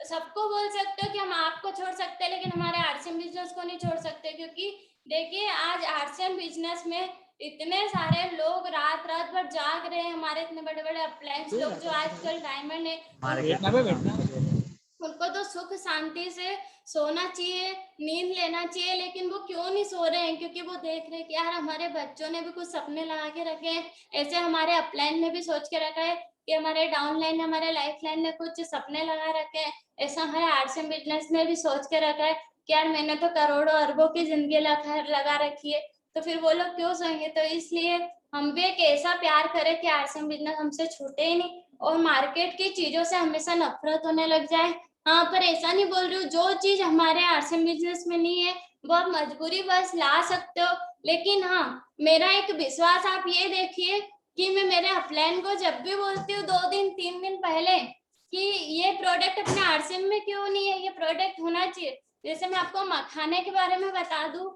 सबको बोल सकते हो कि हम आपको छोड़ सकते हैं लेकिन हमारे आरसीएम बिजनेस को नहीं छोड़ सकते। क्योंकि देखिए आज आरसीएम बिजनेस में इतने सारे लोग रात रात भर जाग रहे हैं, हमारे इतने बड़े बड़े अप्लायंस लोग जो आजकल डायमंड है, उनको तो सुख शांति से सोना चाहिए, नींद लेना चाहिए, लेकिन वो क्यों नहीं सो रहे हैं? क्योंकि वो देख रहे हैं कि यार हमारे बच्चों ने भी कुछ सपने लगा के रखे हैं। ऐसे हमारे अपलाइन ने भी सोच के रखा है कि हमारे डाउनलाइन ने, हमारे लाइफ लाइन ने कुछ सपने लगा रखे हैं। ऐसा हमारे आरसीएम बिजनेस ने भी सोच के रखा है कि यार मैंने तो करोड़ों अरबों की जिंदगी लगा रखी है, तो फिर वो लोग क्यों सोएंगे? तो इसलिए हम भी एक ऐसा प्यार करें कि आरसीएम बिजनेस हमसे छूटे ही नहीं और मार्केट की चीजों से हमेशा नफरत होने लग जाए। हाँ, पर ऐसा नहीं बोल रही हूँ, जो चीज हमारे आरसीएम बिजनेस में नहीं है वो आप मजबूरी बस ला सकते हो। लेकिन हाँ, मेरा एक विश्वास आप ये देखिए कि मैं मेरे अपलाइन को जब भी बोलती हूँ 2 दिन 3 दिन पहले कि ये प्रोडक्ट अपने आरसीएम में क्यों नहीं है, ये प्रोडक्ट होना चाहिए। जैसे मैं आपको मखाने के बारे में बता दूं,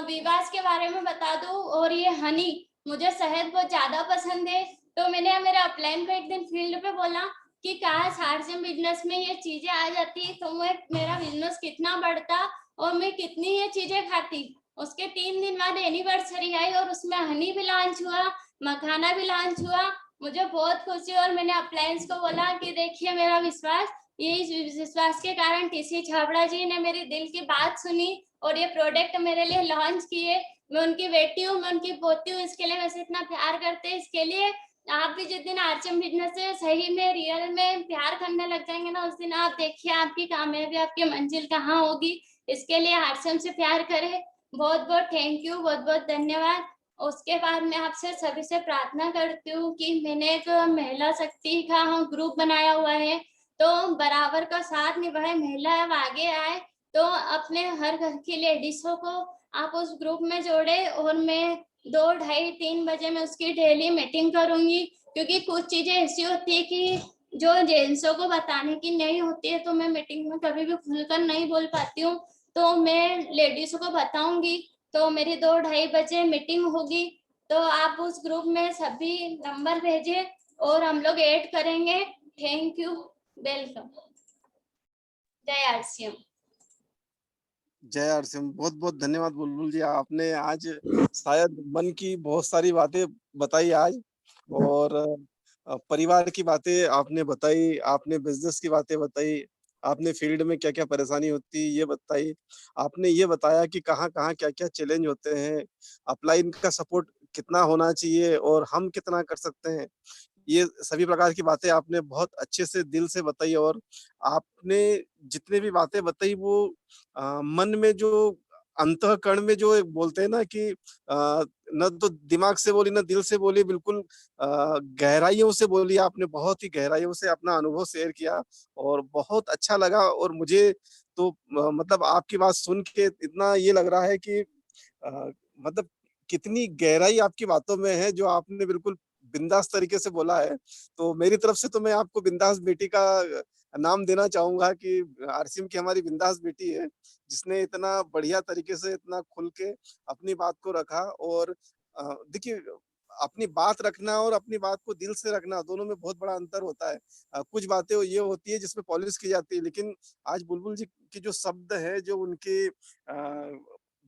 विवास के बारे में बता दूं, और ये हनी, मुझे शहद बहुत ज्यादा पसंद है। तो मैंने मेरे अपलाइन को एक दिन फील्ड पे बोला कि काश आरसीएम बिजनेस में ये चीजें आ जाती तो मैं, मेरा बिजनेस कितना बढ़ता और मैं कितनी ये चीजें खाती। उसके 3 दिन बाद एनिवर्सरी आई और उसमें हनी भी लॉन्च हुआ, मखाना भी लॉन्च हुआ। मुझे बहुत खुशी, और मैंने अप्लायंस को बोला कि देखिए मेरा विश्वास, ये इस विश्वास के कारण टीसी छाबड़ा जी ने मेरी दिल की बात सुनी और ये प्रोडक्ट मेरे लिए लॉन्च किए। मैं उनकी बेटी हूँ, मैं उनकी पोती हूँ, इसके लिए वैसे इतना प्यार करते हैं। इसके लिए आप भी जिस दिन आरसीएम बिजनेस से सही में रियल में प्यार करने लग जाएंगे ना, उस दिन आप देखिए आपकी कामयाबी, आपकी मंजिल कहाँ होगी। इसके लिए आरसीएम से प्यार करें। बहुत बहुत थैंक यू, बहुत बहुत धन्यवाद। उसके बाद मैं आपसे सभी से प्रार्थना करती हूँ कि मैंने एक महिला शक्ति का ग्रुप बनाया हुआ है, तो बराबर का साथ निभाए, महिला अब आगे आए, तो अपने हर घर की लेडीजों को आप उस ग्रुप में जोड़े। और मैं 2, ढाई, 3 बजे में उसकी डेली मीटिंग करूंगी, क्योंकि कुछ चीजें ऐसी होती है कि जो जेंट्सों को बताने की नहीं होती है, तो मैं मीटिंग में कभी भी खुलकर नहीं बोल पाती हूँ, तो मैं लेडीज को बताऊंगी। तो मेरी 2, ढाई बजे मीटिंग होगी, तो आप उस ग्रुप में सभी नंबर भेजिए और हम लोग ऐड करेंगे। Thank you, welcome. जय आरसीएम। जय आरसीएम। बहुत बहुत धन्यवाद बुलबुल जी, आपने आज शायद मन की बहुत सारी बातें बताई आज, और परिवार की बातें आपने बताई, आपने बिजनेस की बातें बताई, आपने फील्ड में क्या क्या परेशानी होती है ये बताई, आपने ये बताया कि कहाँ कहाँ क्या क्या चैलेंज होते हैं, अपलाइन का सपोर्ट कितना होना चाहिए और हम कितना कर सकते हैं। ये सभी प्रकार की बातें आपने बहुत अच्छे से दिल से बताई, और आपने जितने भी बातें बताई वो मन में जो अंतःकरण में जो एक बोलते हैं ना कि न तो दिमाग से बोली न दिल से बोली, बिल्कुल गहराइयों से बोली आपने, बहुत ही गहराइयों से अपना अनुभव शेयर किया और बहुत अच्छा लगा। और मुझे तो मतलब आपकी बात सुन के इतना ये लग रहा है कि मतलब कितनी गहराई आपकी बातों में है, जो आपने बिल्कुल बिंदास तरीके से बोला है। तो मेरी तरफ से तो मैं आपको बिंदास बेटी का नाम देना चाहूँगा कि आरसीएम की हमारी बिंदास बेटी है, जिसने इतना बढ़िया तरीके से इतना खुल के अपनी बात को रखा। और देखिए, अपनी बात रखना और अपनी बात को दिल से रखना दोनों में बहुत बड़ा अंतर होता है। कुछ बातें ये होती है जिसमें पॉलिश की जाती है, लेकिन आज बुलबुल जी के जो शब्द है, जो उनके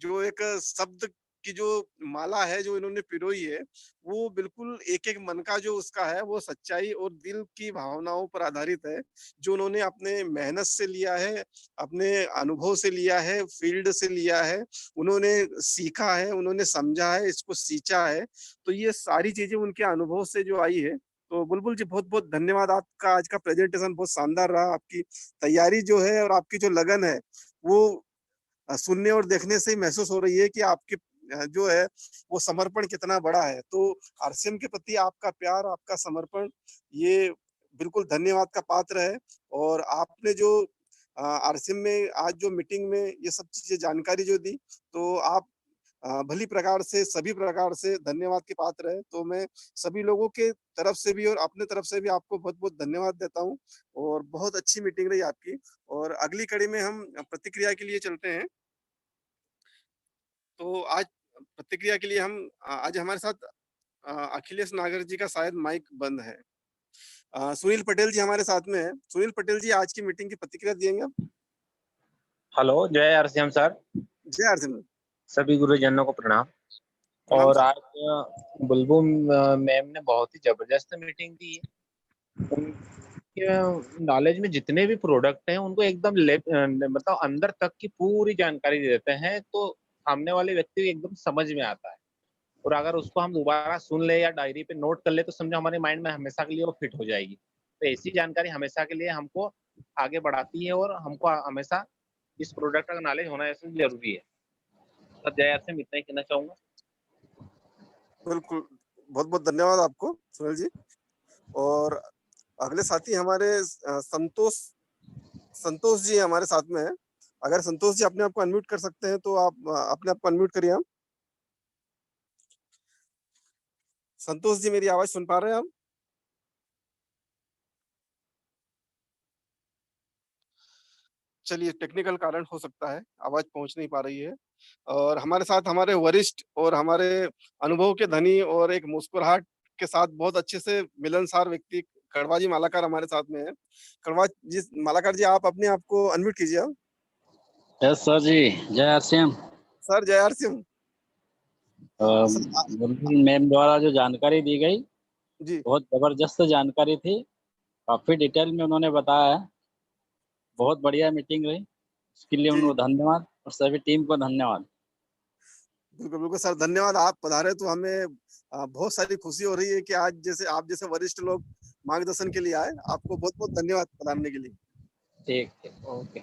जो एक शब्द की जो माला है जो इन्होंने पिरोई है, वो बिल्कुल एक-एक मन का जो उसका है वो सच्चाई और दिल की भावनाओं पर आधारित है, जो उन्होंने अपने मेहनत से लिया है, अपने अनुभव से लिया है, फील्ड से लिया है, उन्होंने सीखा है, उन्होंने समझा है, इसको सींचा है। तो ये सारी चीज़ें उनके अनुभव से जो आई है। तो बुलबुल जी बहुत-बहुत धन्यवाद, आपका आज का प्रेज़ेंटेशन बहुत शानदार रहा, आपकी तैयारी जो है और आपकी जो लगन है, वो सुनने और देखने से ही महसूस हो रही है कि आपके जो है वो समर्पण कितना बड़ा है। तो आरसीएम के प्रति आपका प्यार, आपका समर्पण, ये बिल्कुल धन्यवाद का पात्र है। और आपने जो आरसीएम में आज जो मीटिंग में ये सब चीजें जानकारी जो दी, तो आप भली प्रकार से, सभी प्रकार से धन्यवाद के पात्र है। तो मैं सभी लोगों के तरफ से भी और अपने तरफ से भी आपको बहुत-बहुत धन्यवाद देता हूँ और बहुत अच्छी मीटिंग रही आपकी और अगली कड़ी में हम प्रतिक्रिया के लिए चलते हैं। तो आज प्रतिक्रिया के लिए आज हमारे साथ अखिलेश नागर जी का शायद माइक बंद है। सुनील पटेल जी हमारे साथ में हैं। सुनील पटेल जी आज की मीटिंग की प्रतिक्रिया देंगे आप? हेलो, जय आरसीएम सर। जय आरसिमरत। सभी गुरुजनों को प्रणाम। प्रणाम और सर। आज बुलबुल मैम ने बहुत ही जबरदस्त मीटिंग दी है। उनके नॉलेज में जितने भी प्रोडक्ट हैं उनको एकदम मतलब अंदर तक की पूरी जानकारी दे देते हैं, तो सामने वाले व्यक्ति को एकदम समझ में आता है। और अगर उसको हम दोबारा सुन ले या डायरी पे नोट कर ले तो समझो हमारे माइंड में हमेशा के लिए वो फिट हो जाएगी। तो ऐसी जानकारी हमेशा के लिए हमको आगे बढ़ाती है और हमको हमेशा इस प्रोडक्ट का नॉलेज होना ऐसे जरूरी है। तो जय से इतना ही कहना चाहूंगा। बिल्कुल, बहुत-बहुत धन्यवाद आपको सुनील जी और अगले साथी हमारे संतोष संतोष जी हमारे साथ में हैं। अगर संतोष जी अपने आप को अनम्यूट कर सकते हैं तो आप अपने आप को अनम्यूट करिए आप। संतोष जी मेरी आवाज़ सुन पा रहे हैं आप? चलिए टेक्निकल कारण हो सकता है, आवाज़ पहुँच नहीं पा रही है और हमारे साथ हमारे वरिष्ठ और हमारे अनुभव के धनी और एक मुस्कुराहट के साथ बहुत अच्छे से मिलनसार व्यक्ति कड़वा जी मालाकार हमारे साथ में हैं। कड़वा जी मालाकार जी आप अपने आप को अनम्यूट कीजिए आप। यस सर जी, जय आरसीएम। सर जय are Singh. Sir Bulbul ma'am द्वारा जो जानकारी दी गई जी, बहुत जबरदस्त जानकारी थी। काफी डिटेल में उन्होंने बताया है। बहुत बढ़िया मीटिंग रही, इसके लिए जी, उनको धन्यवाद और सभी टीम को धन्यवाद। बिल्कुल, बिल्कुल सर धन्यवाद। आप पधारे तो हमें बहुत सारी खुशी हो रही है कि आज जैसे आप जैसे वरिष्ठ लोग मार्गदर्शन के लिए आए। आपको बहुत-बहुत धन्यवाद पधारने के लिए। ठीक ठीक, ओके।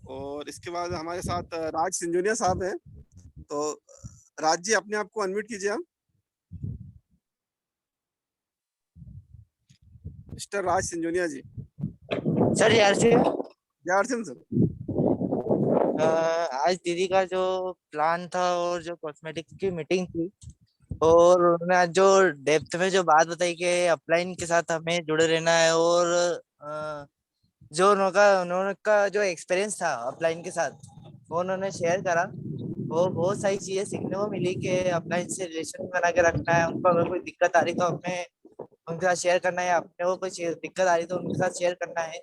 और इसके बाद हमारे साथ राज सिंजोनिया साहब हैं। तो राज जी अपने आप को अनम्यूट कीजिए आप। मिस्टर राज सिंजोनिया जी। सर यार से जय आर सिंह सर। आज दीदी का जो प्लान था और जो कॉस्मेटिक्स की मीटिंग थी और उन्होंने आज जो डेप्थ में जो बात बताई कि अपलाइन के साथ हमें जुड़े रहना है और जो उन्होंने का जो एक्सपीरियंस था अपलाइन के साथ वो उन्होंने शेयर करा। वो बहुत सारी चीजें सीखने को मिली कि अपलाइन से रिलेशन बना के रखना है। उनको अगर कोई दिक्कत आ रही तो हमें उनके साथ शेयर करना है, अपने को कोई दिक्कत आ रही तो उनके साथ शेयर करना है।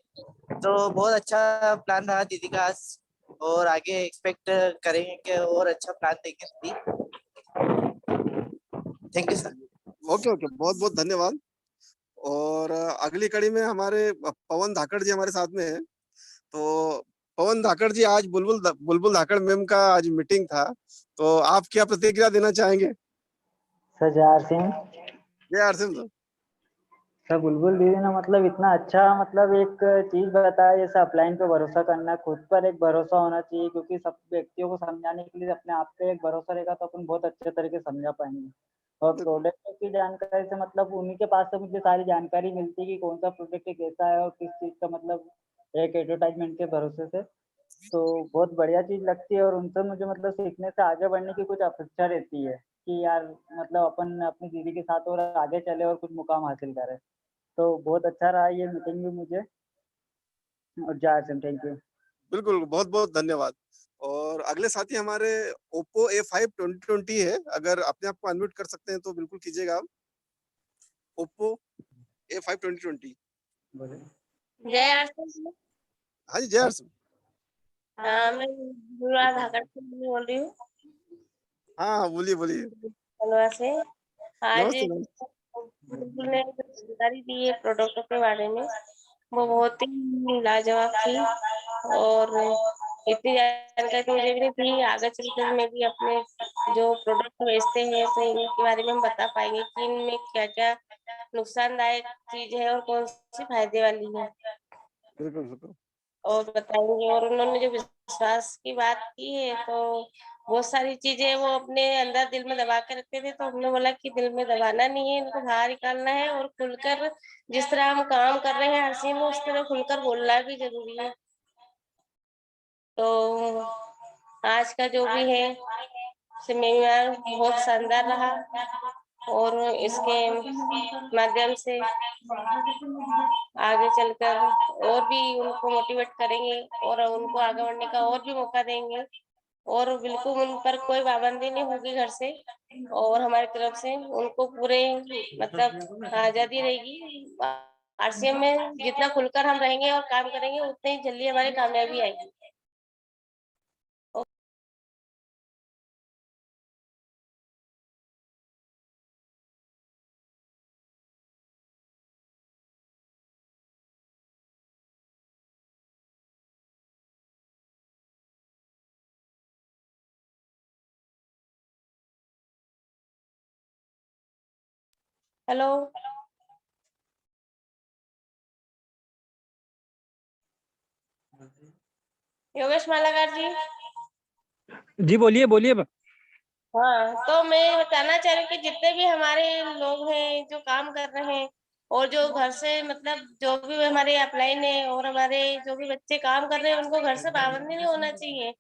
तो बहुत अच्छा प्लान रहा दीदी का आज और आगे एक्सपेक्ट करेंगे कि और अच्छा प्लान देंगे दीदी। Thank you sir. Okay, okay बहुत-बहुत धन्यवाद। और अगली कड़ी में हमारे पवन धाकड़ जी हमारे साथ में हैं। तो पवन धाकड़ जी आज बुलबुल धाकड़ मैम का आज मीटिंग था। तो आप क्या प्रतिक्रिया देना चाहेंगे? सर जय सिंह। जय आर सिंह सर। सर बुलबुल दीदी ने मतलब इतना अच्छा मतलब एक चीज बताया जैसे अपलाइन पे भरोसा करना, खुद पर एक भरोसा होना चाहिए क्योंकि सब व्यक्तियों को समझाने के लिए अपने आप पे एक भरोसा रहेगा तो अपन बहुत अच्छे तरीके से समझा पाएंगे। और बिल्कुल, प्रोडक्ट की जानकारी से मतलब उन्हीं के पास से मुझे सारी जानकारी मिलती है कि कौन सा प्रोडक्ट कैसा है और किस चीज का मतलब एक एडवर्टाइजमेंट के भरोसे से। तो बहुत बढ़िया चीज लगती है और उनसे मुझे मतलब सीखने से आगे बढ़ने की कुछ अपेक्षा रहती है कि यार मतलब अपन अपनी दीदी के साथ और आगे चले और कुछ मुकाम हासिल करें। तो बहुत अच्छा रहा ये मीटिंग भी मुझे। और जय सिंह, थैंक यू। बिल्कुल बहुत-बहुत धन्यवाद। और अगले साथी हमारे ओप्पो A5 2020 है। अगर अपने आप को अनम्यूट कर सकते हैं तो बिल्कुल कीजिएगा आप। Oppo A5 2020। बोले जय आरती। हाँ जी, जय हर सिंह। मैं अनुराग धाकड़ से बोल रही हूँ हाँ, हाँ, बोलिए, बोलिए। खंडवा से। आज नमस्ते, नमस्ते। बिल्कुल ने जो जानकारी दी है प्रोडक्ट के बारे में वो बहुत ही लाजवाब थी और इतनी जानकारी तो मुझे भी नहीं थी। आगे चलकर मैं भी अपने जो प्रोडक्ट बेचते हैं तो इनके बारे में हम बता पाएंगे कि इनमें क्या क्या नुकसानदायक चीज है और कौन सी फायदे वाली है बिल्कुल, बिल्कुल। और बताएंगे। और उन्होंने जो विश्वास की बात की है तो बहुत सारी चीजें वो अपने अंदर दिल में दबा के रखते थे तो हमने बोला कि दिल में दबाना नहीं है, इनको बाहर निकालना है और खुलकर जिस तरह हम काम कर रहे हैं हर चीज में उस तरह खुलकर बोलना भी जरूरी है। तो आज का जो भी है सेमिनार बहुत शानदार रहा और इसके माध्यम से आगे चलकर और भी उनको मोटिवेट करेंगे और उनको आगे बढ़ने का और भी मौका देंगे और बिल्कुल उन पर कोई पाबंदी नहीं होगी घर से और हमारी तरफ से उनको पूरे मतलब आजादी रहेगी। आरसीएम में जितना खुलकर हम रहेंगे और काम करेंगे उतनी ही जल्दी हमारी कामयाबी आएगी। हेलो योगेश मालाकार जी। जी बोलिए बोलिए। हाँ, तो मैं बताना चाह रही हूँ कि जितने भी हमारे लोग हैं जो काम कर रहे हैं और जो घर से मतलब जो भी हमारे अपलाइन है और हमारे जो भी बच्चे काम कर रहे हैं उनको घर से पाबंदी नहीं होना चाहिए।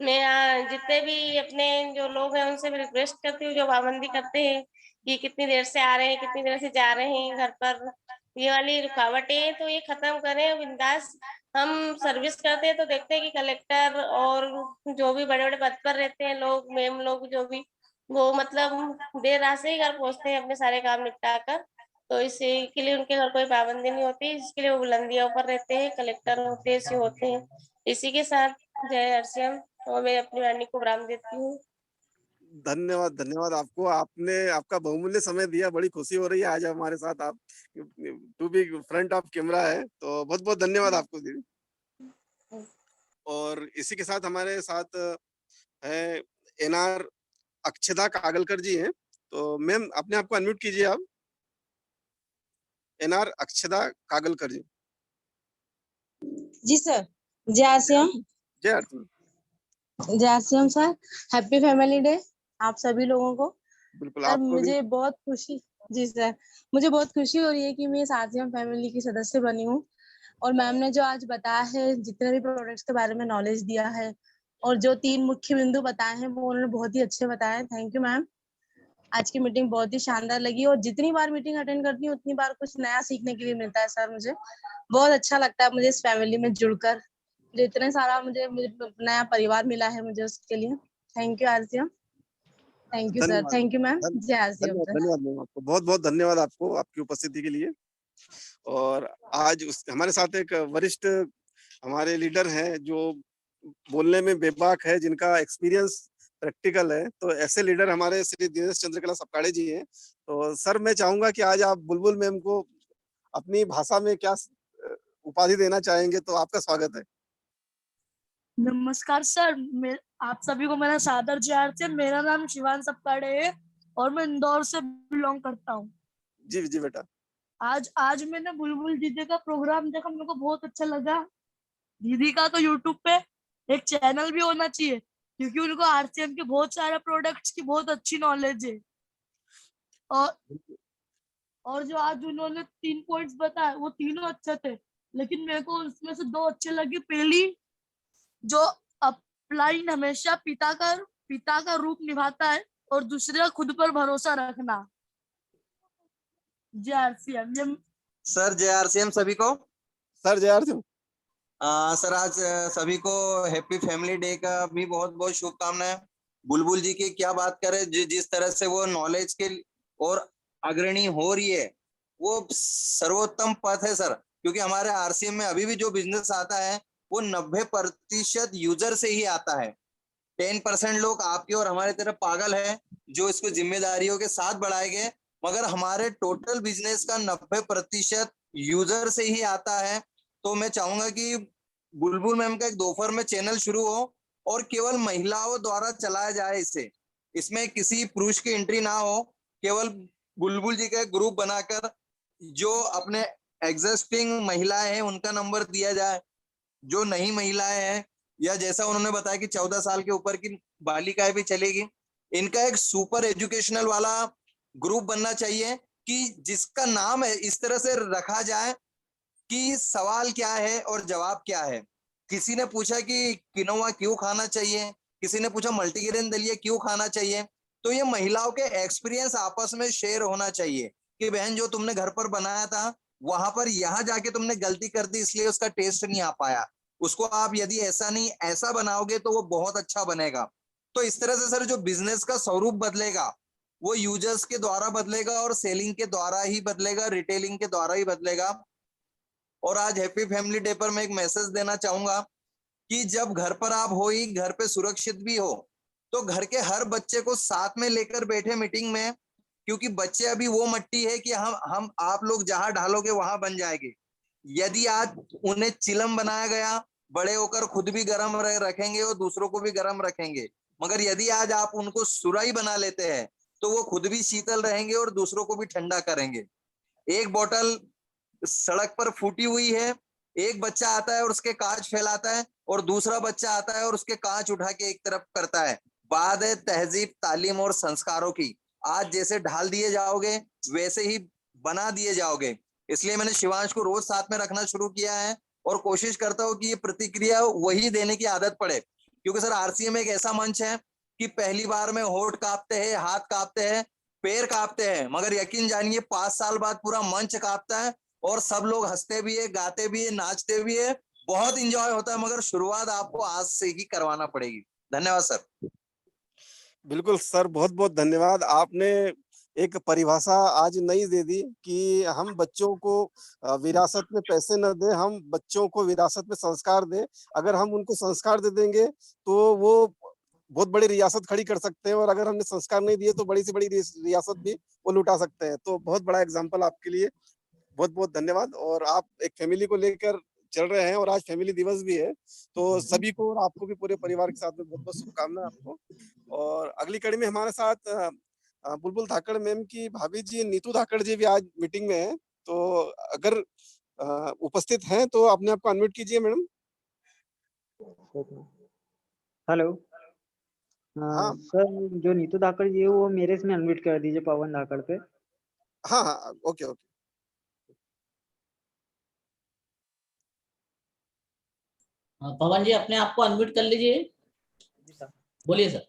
मैं जितने भी अपने जो लोग हैं उनसे मैं रिक्वेस्ट करती हूँ जो पाबंदी करते हैं कि कितनी देर से आ रहे हैं कितनी देर से जा रहे हैं घर पर, ये वाली रुकावटें तो ये खत्म करें बिंदास। हम सर्विस करते हैं तो देखते हैं कि कलेक्टर और जो भी बड़े बड़े पद पर रहते हैं लोग मैम लोग जो भी वो मतलब देर रात से ही घर पहुंचते हैं अपने सारे काम निपटा कर। तो इसी के लिए उनके घर कोई पाबंदी नहीं होती, इसके लिए वो बुलंदियों पर रहते हैं, कलेक्टर होते हैं, सी होते हैं। इसी के साथ जय हरसियम और मैं अपनी वाणी को विराम देती हूँ। धन्यवाद, धन्यवाद आपको। आपने आपका बहुमूल्य समय दिया, बड़ी खुशी हो रही है आज हमारे साथ आप to be front of camera है, तो बहुत-बहुत धन्यवाद आपको दीदी। और इसी के साथ हमारे साथ है एनआर अक्षदा कागलकर जी हैं, तो मैम अपने आप को अनम्यूट कीजिए आप। एनआर अक्षदा कागलकर जी। जी सर। जय आसियाम। जय आरती। जय आसियाम सर। हैप्पी फैमिली डे आप सभी लोगों को। बिल्कुल सर आपको भी। मुझे बहुत खुशी, जी सर, मुझे बहुत खुशी हो रही है कि मैं इस आसियाम फैमिली की सदस्य बनी हूँ और मैम ने जो आज बताया है, जितने भी प्रोडक्ट्स के बारे में नॉलेज दिया है और जो 3 मुख्य बिंदु बताए हैं वो उन्होंने बहुत ही अच्छे बताए। Thank you ma'am. आज की मीटिंग बहुत ही शानदार लगी और जितनी बार मीटिंग अटेंड करती हूँ उतनी बार कुछ नया सीखने के लिए मिलता है सर। मुझे बहुत अच्छा लगता है मुझे इस फैमिली में जुड़कर, जो इतने सारा मुझे नया परिवार मिला है मुझे, उसके लिए thank you RCM. Thank you sir. धन्यवाद। Thank you ma'am. जय आरसीएम धन्यवाद, सर। धन्यवाद मैम आपको। बहुत-बहुत धन्यवाद आपको आपकी उपस्थिति के लिए। और आज हमारे साथ एक वरिष्ठ हमारे लीडर हैं जो बोलने में बेबाक है, जिनका एक्सपीरियंस प्रैक्टिकल है, तो ऐसे लीडर हमारे श्री दिनेश चंद्रकला सपकाड़े जी हैं। तो सर मैं चाहूंगा कि आज आप बुलबुल मैम को अपनी भाषा में क्या उपाधि देना चाहेंगे, तो आपका स्वागत है। नमस्कार सर, आप सभी को मेरा सादर जय आरती। मेरा नाम शिवान सपकाड़े है और मैं इंदौर से बिलोंग करता हूँ। जी जी बेटा। आज मैंने बुलबुल दीदी का प्रोग्राम देखा, मेरे को बहुत अच्छा लगा। दीदी का तो यूट्यूब पे एक चैनल भी होना चाहिए क्योंकि उनको आरसीएम के बहुत सारे प्रोडक्ट्स की बहुत अच्छी नॉलेज है। और जो आज उन्होंने 3 पॉइंट्स बताए वो तीनों अच्छे थे, लेकिन मेरे को उसमें से 2 अच्छे लगे। पहली, जो अपलाइन हमेशा पिता का रूप निभाता है, और दूसरा खुद पर भरोसा रखना। जय आरसीएम। सर जय आरसीएम सभी को। सर जय आरसीएम। सर आज सभी को हैप्पी फैमिली डे का भी बहुत बहुत शुभकामनाएं। बुलबुल जी की क्या बात करें, जिस तरह से वो नॉलेज के और अग्रणी हो रही है वो सर्वोत्तम पथ है सर। क्योंकि हमारे आरसीएम में अभी भी जो बिजनेस आता है वो 90% यूजर से ही आता है। 10% लोग आपके और हमारे तरफ पागल है जो इसको जिम्मेदारियों के साथ बढ़ाएंगे, मगर हमारे टोटल बिजनेस का 90% यूजर से ही आता है। तो मैं चाहूंगा कि बुलबुल मैम का एक दोपहर में चैनल शुरू हो और केवल महिलाओं द्वारा चलाया जाए इसे, इसमें किसी पुरुष की एंट्री ना हो, केवल बुलबुल जी का एक ग्रुप बनाकर जो अपने एग्जिस्टिंग महिलाएं हैं उनका नंबर दिया जाए, जो नई महिलाएं हैं या जैसा उन्होंने बताया कि 14 साल के ऊपर की बालिकाएं भी चलेगी, इनका एक सुपर एजुकेशनल वाला ग्रुप बनना चाहिए कि जिसका नाम है इस तरह से रखा जाए कि सवाल क्या है और जवाब क्या है। किसी ने पूछा कि किनोवा क्यों खाना चाहिए, किसी ने पूछा मल्टीग्रेन दलिया क्यों खाना चाहिए। तो ये महिलाओं के एक्सपीरियंस आपस में शेयर होना चाहिए कि बहन जो तुमने घर पर बनाया था वहां पर यहाँ जाके तुमने गलती कर दी इसलिए उसका टेस्ट नहीं आ पाया, उसको आप यदि ऐसा नहीं ऐसा बनाओगे तो वो बहुत अच्छा बनेगा। तो इस तरह से सर जो बिजनेस का स्वरूप बदलेगा वो यूजर्स के द्वारा बदलेगा और सेलिंग के द्वारा ही बदलेगा, रिटेलिंग के द्वारा ही बदलेगा। और आज हैप्पी फैमिली डे पर मैं एक मैसेज देना चाहूंगा कि जब घर पर आप हो ही घर पे सुरक्षित भी हो तो घर के हर बच्चे को साथ में लेकर बैठे मीटिंग में, क्योंकि बच्चे अभी वो मट्टी है कि हम आप लोग जहां ढालोगे वहां बन जाएंगे। यदि आज उन्हें चिलम बनाया गया, बड़े होकर खुद भी गर्म रखेंगे और दूसरों को भी गर्म रखेंगे, मगर यदि आज आप उनको सुराही बना लेते हैं तो वो खुद भी शीतल रहेंगे और दूसरों को भी ठंडा करेंगे। एक बोतल सड़क पर फूटी हुई है, एक बच्चा आता है और उसके कांच फैलाता है और दूसरा बच्चा आता है और उसके कांच उठा के एक तरफ करता है। बात है तहजीब, तालीम और संस्कारों की। आज जैसे ढाल दिए जाओगे वैसे ही बना दिए जाओगे। इसलिए मैंने शिवांश को रोज साथ में रखना शुरू किया है और कोशिश करता हूँ कि ये प्रतिक्रिया वही देने की आदत पड़े, क्योंकि सर आरसीएम एक ऐसा मंच है कि पहली बार में होठ कांपते हैं, हाथ कांपते हैं, पैर कांपते हैं, मगर यकीन जानिए 5 साल बाद पूरा मंच कांपता है और सब लोग हंसते भी है, गाते भी है, नाचते भी है, बहुत इंजॉय होता है। मगर शुरुआत आपको आज से ही करवाना पड़ेगी। धन्यवाद सर। बिल्कुल सर, बहुत-बहुत धन्यवाद। आपने एक परिभाषा आज नई दे दी कि हम बच्चों को विरासत में पैसे न दें, हम बच्चों को विरासत में संस्कार दें। अगर हम उनको संस्कार दे देंगे, तो वो बहुत बड़ी रियासत खड़ी कर सकते हैं और अगर हमने संस्कार नहीं दिए, तो बड़ी से बड़ी रियासत भी वो लुटा सकते हैं। तो बहुत बड़ा एग्ज़ाम्पल आपके लिए बहुत-बहुत धन्यवाद। और आप एक फैमिली को लेकर चल रहे हैं और आज फैमिली दिवस भी है, तो सभी को और आपको भी पूरे परिवार के साथ में बहुत-बहुत शुभकामनाएँ आपको। और अगली कड़ी में हमारे साथ बुलबुल धाकड़ मैम की भाभी जी नीतू धाकड़ जी भी आज मीटिंग में हैं, तो अगर उपस्थित हैं तो अपने आप को अनम्यूट कीजिए मैडम। हेलो। हाँ। सर जो नीतू धाकड़ जी है वो मेरे इसमें अनम्यूट कर दीजिए पवन धाकड़ पे। हाँ, हाँ, ओके, ओके। पवन जी अपने आप को अनम्यूट कर लीजिए। बोलिए सर।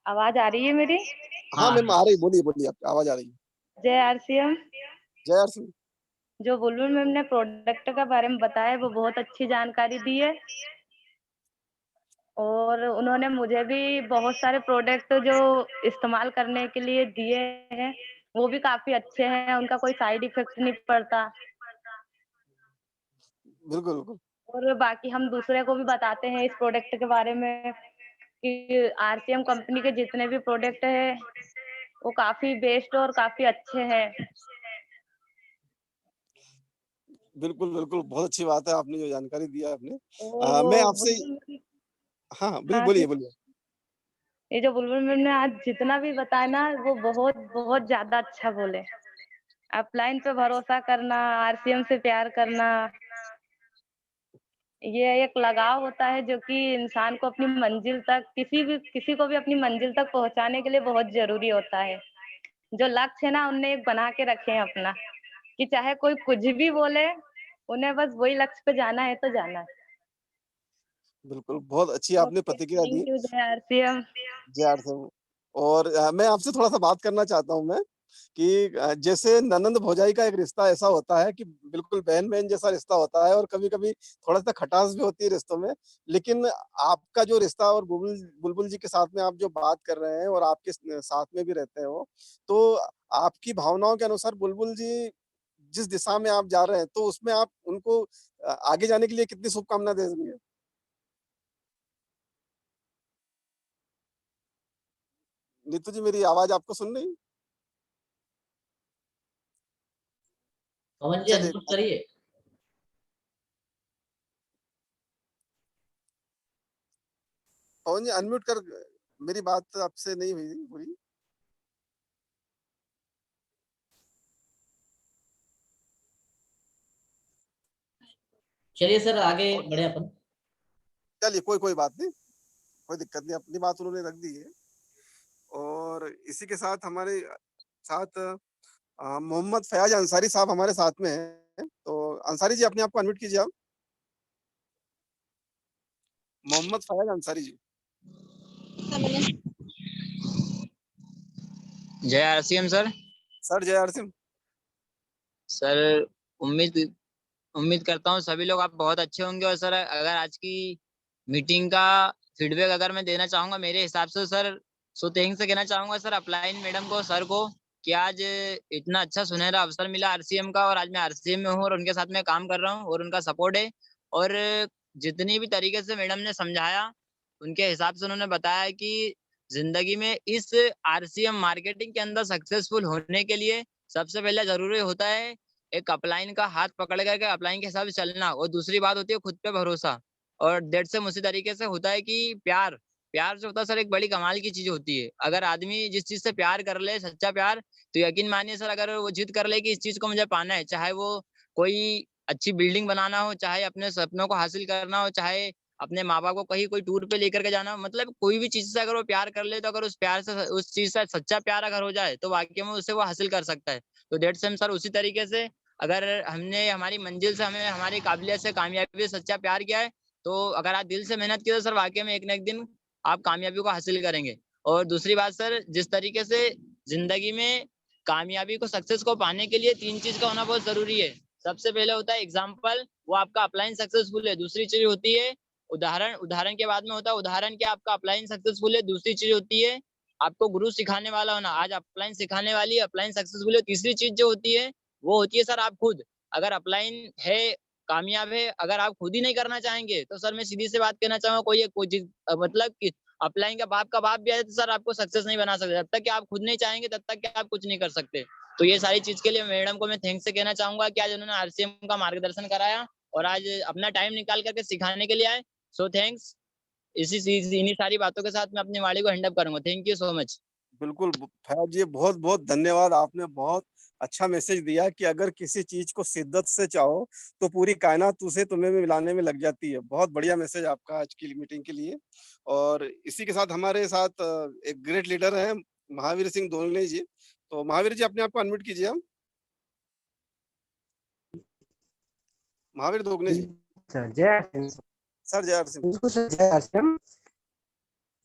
आवाज आ रही है मेरी? हाँ मैम आ रही, बोलिए, बोलिए, आपकी आवाज आ रही है। जय आरसीएम। जय आरसीएम। जो बुलबुल मैम ने प्रोडक्ट के बारे में बताया वो बहुत अच्छी जानकारी दी है और उन्होंने मुझे भी बहुत सारे प्रोडक्ट जो इस्तेमाल करने के लिए दिए हैं वो भी काफी अच्छे हैं, उनका कोई साइड इफेक्ट नहीं पड़ता। बिल्कुल, बिल्कुल। और बाकी हम दूसरे को भी बताते हैं इस प्रोडक्ट के बारे में कि आरसीएम कंपनी के जितने भी प्रोडक्ट है वो काफी बेस्ट और काफी अच्छे हैं। बिल्कुल, बिल्कुल, बहुत अच्छी बात है आपने जो जानकारी दी है आपने। और वो मैं आपसे बुलबुल हाँ, हाँ, हाँ बोलिए, जी, बोलिए। ये जो बुलबुल मैम ने आज जितना भी बताया ना वो बहुत बहुत ज्यादा अच्छा बोले। अपलाइन पे भरोसा करना, आरसीएम से प्यार करना, ये एक लगाव होता है जो कि इंसान को अपनी मंजिल तक किसी को भी अपनी मंजिल तक पहुंचाने के लिए बहुत जरूरी होता है। जो लक्ष्य है ना उन्हें एक बना के रखे हैं अपना कि चाहे कोई कुछ भी बोले उन्हें बस वही लक्ष्य पे जाना है तो जाना है। बिल्कुल, बहुत अच्छी आपने ओके, प्रतिक्रिया दी। Thank you. जय आरसीएम। जय आरसीएम। और मैं आपसे थोड़ा-सा बात करना चाहता हूँ मैं कि जैसे ननंद भौजाई का एक रिश्ता ऐसा होता है कि बिल्कुल बहन-बहन जैसा रिश्ता होता है और कभी-कभी थोड़ा-सा खटास भी होती है रिश्तों में। लेकिन आपका जो रिश्ता और बुलबुल जी के साथ में आप जो बात कर रहे हैं और आपके साथ में भी रहते हैं वो, तो आपकी भावनाओं के अनुसार बुलबुल जी जिस दिशा में आप जा रहे हैं, तो उसमें आप उनको आगे जाने के लिए कितनी शुभकामनाएँ देंगे? नीतू जी मेरी आवाज़ आपको सुन रही? पवन जी चलिए अनम्यूट करिए। पवन जी अनम्यूट कर मेरी बात आपसे नहीं हुई पूरी। चलिए सर आगे बढ़े अपन। चलिए कोई बात नहीं, कोई दिक्कत नहीं, अपनी बात उन्होंने रख दी है। और इसी के साथ हमारे साथ मोहम्मद फयाज अंसारी साहब हमारे साथ में हैं, तो अंसारी जी अपने आप को अनम्यूट कीजिए आप। मोहम्मद फयाज अंसारी जी। जय आरसीएम सर। सर जय आरसीएम। सर उम्मीद उम्मीद करता हूँ सभी लोग आप बहुत अच्छे होंगे। और सर अगर आज की मीटिंग का फीडबैक अगर मैं देना चाहूंगा मेरे हिसाब से सर, सो थैंक्स से कहना चाहूंगा सर अपलाइन मैडम को, सर को, कि आज इतना अच्छा सुनहरा अवसर मिला आरसीएम का, और आज मैं आरसीएम में हूँ और उनके साथ में काम कर रहा हूँ और उनका सपोर्ट है। और जितनी भी तरीके से मैडम ने समझाया उनके हिसाब से उन्होंने बताया कि जिंदगी में इस आरसीएम मार्केटिंग के अंदर सक्सेसफुल होने के लिए सबसे पहले जरूरी होता है एक अपलाइन का हाथ पकड़ करके अपलाइन के हिसाब से चलना, और दूसरी बात होती है खुद पे भरोसा। और डेट से उसी तरीके से होता है कि प्यार प्यार जो होता है सर एक बड़ी कमाल की चीज होती है। अगर आदमी जिस चीज से प्यार कर ले, सच्चा प्यार, तो यकीन मानिए सर अगर वो जिद कर ले कि इस चीज को मुझे पाना है, चाहे वो कोई अच्छी बिल्डिंग बनाना हो, चाहे अपने सपनों को हासिल करना हो, चाहे अपने माँ बाप को कहीं कोई टूर पे लेकर के जाना हो, मतलब कोई भी चीज से अगर वो प्यार कर ले, तो अगर उस प्यार से उस चीज से सच्चा प्यार अगर हो जाए तो वाकई में उसे वो हासिल कर सकता है। तो डेट सेम सर उसी तरीके से अगर हमने हमारी मंजिल से हमें हमारी काबिलियत से कामयाबी से सच्चा प्यार किया है, तो अगर आप दिल से मेहनत की तो सर वाकई में एक ना एक दिन आप कामयाबी को हासिल करेंगे। और दूसरी बात सर, जिस तरीके से जिंदगी में कामयाबी को, सक्सेस को पाने के लिए 3 चीज का होना बहुत जरूरी है। सबसे पहले होता है एग्जाम्पल, वो आपका अपलाइन सक्सेसफुल है। दूसरी चीज होती है उदाहरण, उदाहरण के बाद में होता है उदाहरण क्या आपका अपलाइन सक्सेसफुल है। दूसरी चीज होती है आपको गुरु सिखाने वाला होना, आज अपलाइन सिखाने वाली अपलाइन सक्सेसफुल है। तीसरी चीज जो होती है वो होती है सर आप खुद, अगर अपलाइन है कामयाब है, अगर आप खुद ही नहीं करना चाहेंगे तो सर मैं सीधी सी बात कहना चाहूंगा, कोई चीज मतलब कि अपलाइन का बाप भी आए तो सर आपको सक्सेस नहीं बना सकते। जब तक कि आप खुद नहीं चाहेंगे तब तक कि आप कुछ नहीं कर सकते। तो ये सारी चीज के लिए मैडम को मैं थैंक्स से कहना चाहूंगा कि आज उन्होंने आरसीएम का मार्गदर्शन कराया और आज अपना टाइम निकाल करके सिखाने के लिए आए। So thanks. इन्हीं सारी बातों के साथ मैं अपनी वाणी को हैंड अप करूंगा। Thank you so much. बिल्कुल फयाज जी, बहुत बहुत धन्यवाद। आपने बहुत अच्छा मैसेज दिया कि अगर किसी चीज को शिद्दत से चाहो तो पूरी कायनात उसे तुम्हें में मिलाने में लग जाती है। बहुत बढ़िया मैसेज आपका आज की मीटिंग के लिए। और इसी के साथ हमारे साथ एक ग्रेट लीडर है महावीर सिंह दोगले जी। तो महावीर जी अपने आप को अनम्यूट कीजिए हम। महावीर दोगले जी। सर जय आरसीएम। सर जय आरसीएम। बिल्कुल सर जय आरसीएम।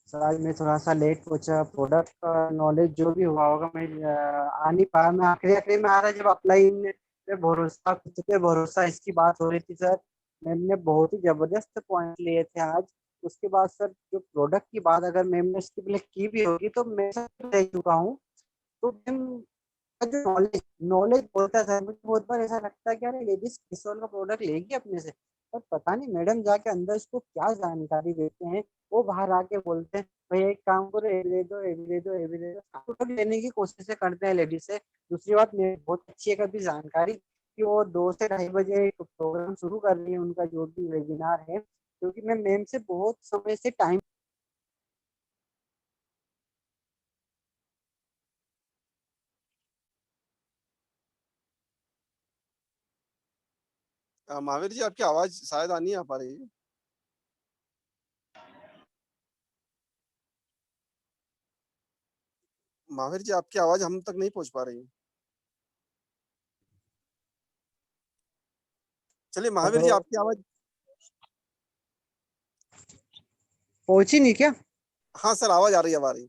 सर आज मैं थोड़ा सा लेट पहुंचा, प्रोडक्ट का नॉलेज जो भी हुआ होगा मैं आ नहीं पाया। मैं आखिरी में आ रहा जब अपलाइन पे भरोसा, खुद पे भरोसा, इसकी बात हो रही थी सर। मैम ने बहुत ही जबरदस्त पॉइंट लिए थे आज। उसके बाद सर जो प्रोडक्ट की बात अगर मैम ने इसके पहले की भी होगी तो मैं सब देख चुका हूँ। तो मैम का जो नॉलेज नॉलेज बोलता है सर, मुझे बहुत बार ऐसा लगता है कि यार लेडीज किसोल का प्रोडक्ट लेगी अपने से, पर पता नहीं मैडम जाके अंदर इसको क्या जानकारी देते हैं। वो बाहर आके बोलते हैं भाई एक काम करो, ये ले दो, ये ले दो, ये भी ले दो, प्रोडक्ट लेने की कोशिश करते हैं लेडीज से। दूसरी बात मेरी बहुत अच्छी है कभी जानकारी कि वो 2 से 2:30 बजे प्रोग्राम शुरू कर रही है, उनका जो भी वेबिनार है, क्योंकि मैं मैम से बहुत समय से टाइम महावीर जी आपकी आवाज शायद आ नहीं आ पा रही है। महावीर जी आपकी आवाज हम तक नहीं पहुंच पा रही है। चलिए महावीर जी आपकी आवाज पहुंची नहीं क्या? हाँ सर आवाज आ रही है, आ रही है।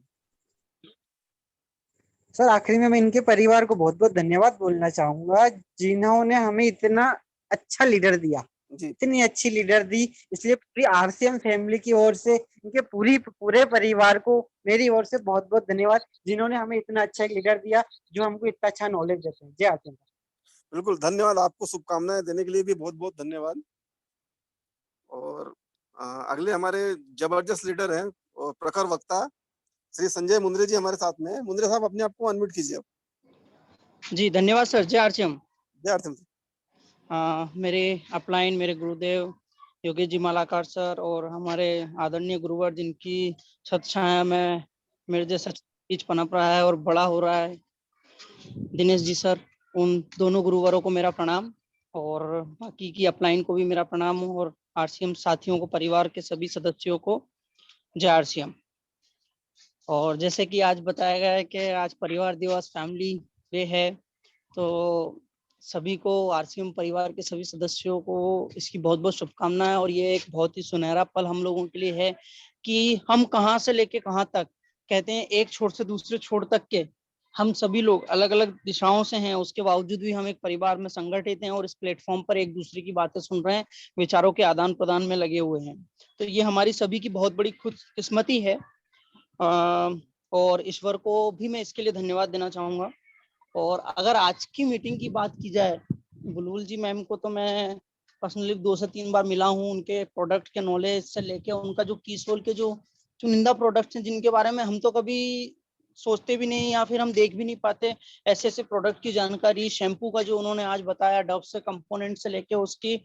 सर आखिरी में मैं इनके परिवार को बहुत बहुत धन्यवाद बोलना चाहूंगा जिन्होंने हमें इतना अच्छा लीडर दिया, इतनी अच्छी लीडर दी। इसलिए पूरी आरसीएम फैमिली की ओर से इनके पूरे परिवार को मेरी ओर से बहुत बहुत धन्यवाद, जिन्होंने हमें इतना अच्छा लीडर दिया जो हमको इतना अच्छा नॉलेज देते हैं। जय आरसीएम। बिल्कुल धन्यवाद, आपको शुभकामनाएं देने के लिए भी बहुत बहुत धन्यवाद। और अगले हमारे जबरदस्त लीडर हैं और प्रखर वक्ता श्री संजय मुंद्रे जी हमारे साथ में है। मुंद्रे साहब अपने आप को अनम्यूट कीजिए। जी धन्यवाद सर। जय आरसीएम। जय आरसीएम। मेरे अपलाइन, मेरे गुरुदेव योगेश जी मालाकार सर और हमारे आदरणीय गुरुवर जिनकी छत छाया में मेरे जैसा बीज पनप रहा है और बड़ा हो रहा है, दिनेश जी सर, उन दोनों गुरुवरों को मेरा प्रणाम और बाकी की अपलाइन को भी मेरा प्रणाम और आरसीएम साथियों को, परिवार के सभी सदस्यों को जय आरसीएम। और जैसे कि आज बताया गया है कि आज परिवार दिवस फैमिली डे है, तो सभी को, आरसीएम परिवार के सभी सदस्यों को इसकी बहुत बहुत शुभकामनाएं। और ये एक बहुत ही सुनहरा पल हम लोगों के लिए है कि हम कहाँ से लेके कहाँ तक, कहते हैं एक छोर से दूसरे छोर तक के हम सभी लोग अलग अलग दिशाओं से हैं, उसके बावजूद भी हम एक परिवार में संगठित हैं और इस प्लेटफॉर्म पर एक दूसरे की बातें सुन रहे हैं, विचारों के आदान प्रदान में लगे हुए हैं। तो ये हमारी सभी की बहुत बड़ी खुशकिस्मती है और ईश्वर को भी मैं इसके लिए धन्यवाद देना चाहूंगा। और अगर आज की मीटिंग की बात की जाए, बुलबुल जी मैम को तो मैं पर्सनली 2 से 3 बार मिला हूँ। उनके प्रोडक्ट के नॉलेज से लेके उनका जो कीसोल के जो चुनिंदा प्रोडक्ट्स हैं जिनके बारे में हम तो कभी सोचते भी नहीं या फिर हम देख भी नहीं पाते, ऐसे ऐसे प्रोडक्ट की जानकारी, शैम्पू का जो उन्होंने आज बताया, डव से कंपोनेंट से लेके उसकी,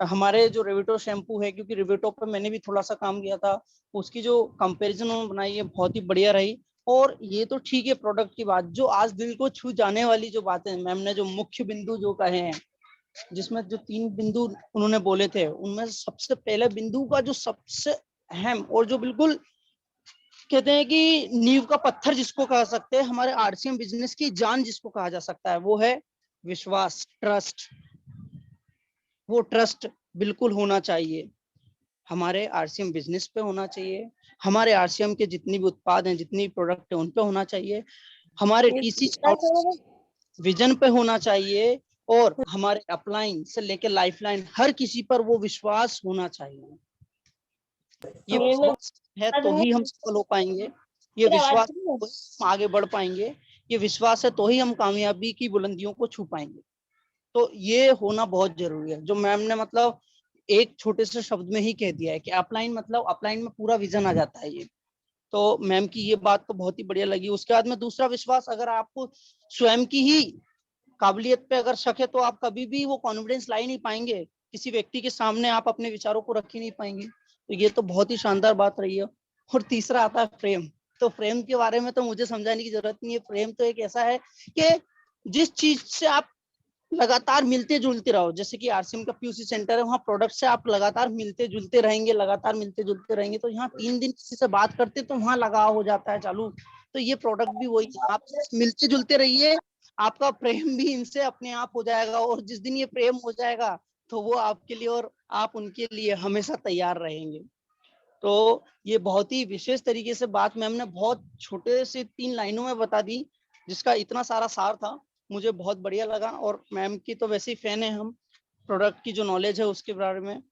हमारे जो रिविटो शैम्पू है, क्योंकि रिविटो पे मैंने भी थोड़ा सा काम किया था, उसकी जो कंपैरिजन उन्होंने बनाई है बहुत ही बढ़िया रही। और ये तो ठीक है प्रोडक्ट की बात, जो आज दिल को छू जाने वाली जो बातें मैम ने जो मुख्य बिंदु जो कहे हैं, जिसमें जो 3 बिंदु उन्होंने बोले थे, उनमें सबसे पहले बिंदु का जो सबसे अहम और जो बिल्कुल कहते हैं कि नींव का पत्थर जिसको कह सकते हैं, हमारे आरसीएम बिजनेस की जान जिसको कहा जा सकता है, वो है विश्वास, ट्रस्ट। वो ट्रस्ट बिल्कुल होना चाहिए, हमारे आरसीएम बिजनेस पे होना चाहिए, हमारे आरसीएम के जितनी भी उत्पाद हैं, जितनी प्रोडक्ट है, उन पे होना चाहिए, हमारे टीसी विजन पे होना चाहिए, और हमारे अपलाइन से लेकर लाइफलाइन हर किसी पर वो विश्वास होना चाहिए। ये विश्वास है तो ही हम सफल हो पाएंगे, ये विश्वास है तो हम आगे बढ़ पाएंगे, ये विश्वास है तो ही हम कामयाबी की बुलंदियों को छू पाएंगे। तो ये होना बहुत जरूरी है, जो मैम ने मतलब एक छोटे से शब्द में ही कह दिया है कि अपलाइन, मतलब अपलाइन में पूरा विजन आ जाता है ये। तो मैम की ये बात तो बहुत ही बढ़िया लगी। उसके बाद में दूसरा विश्वास, अगर आपको स्वयं की ही काबिलियत पे अगर शक है तो आप कभी भी वो कॉन्फिडेंस ला ही नहीं पाएंगे, किसी व्यक्ति के सामने आप अपने विचारों को रख ही नहीं पाएंगे। तो ये तो बहुत ही शानदार बात रही है। और तीसरा आता है प्रेम। तो प्रेम के बारे में तो मुझे समझाने की जरूरत नहीं है। प्रेम तो एक ऐसा है कि जिस चीज से आप लगातार मिलते जुलते रहो, जैसे कि आरसीएम का पीयूसी सेंटर है, वहाँ प्रोडक्ट से आप लगातार मिलते जुलते रहेंगे, लगातार मिलते जुलते रहेंगे। तो यहाँ 3 दिन किसी से बात करते तो वहाँ लगाव हो जाता है चालू। तो ये प्रोडक्ट भी वही, आप मिलते जुलते रहिए, आपका प्रेम भी इनसे अपने आप हो जाएगा। और जिस दिन ये प्रेम हो जाएगा तो वो आपके लिए और आप उनके लिए हमेशा तैयार रहेंगे। तो ये बहुत ही विशेष तरीके से बात मैम ने बहुत छोटे से 3 लाइनों में बता दी, जिसका इतना सारा सार था, मुझे बहुत बढ़िया लगा। और मैम की तो वैसे ही फैन है हम, प्रोडक्ट की जो नॉलेज है उसके बारे में,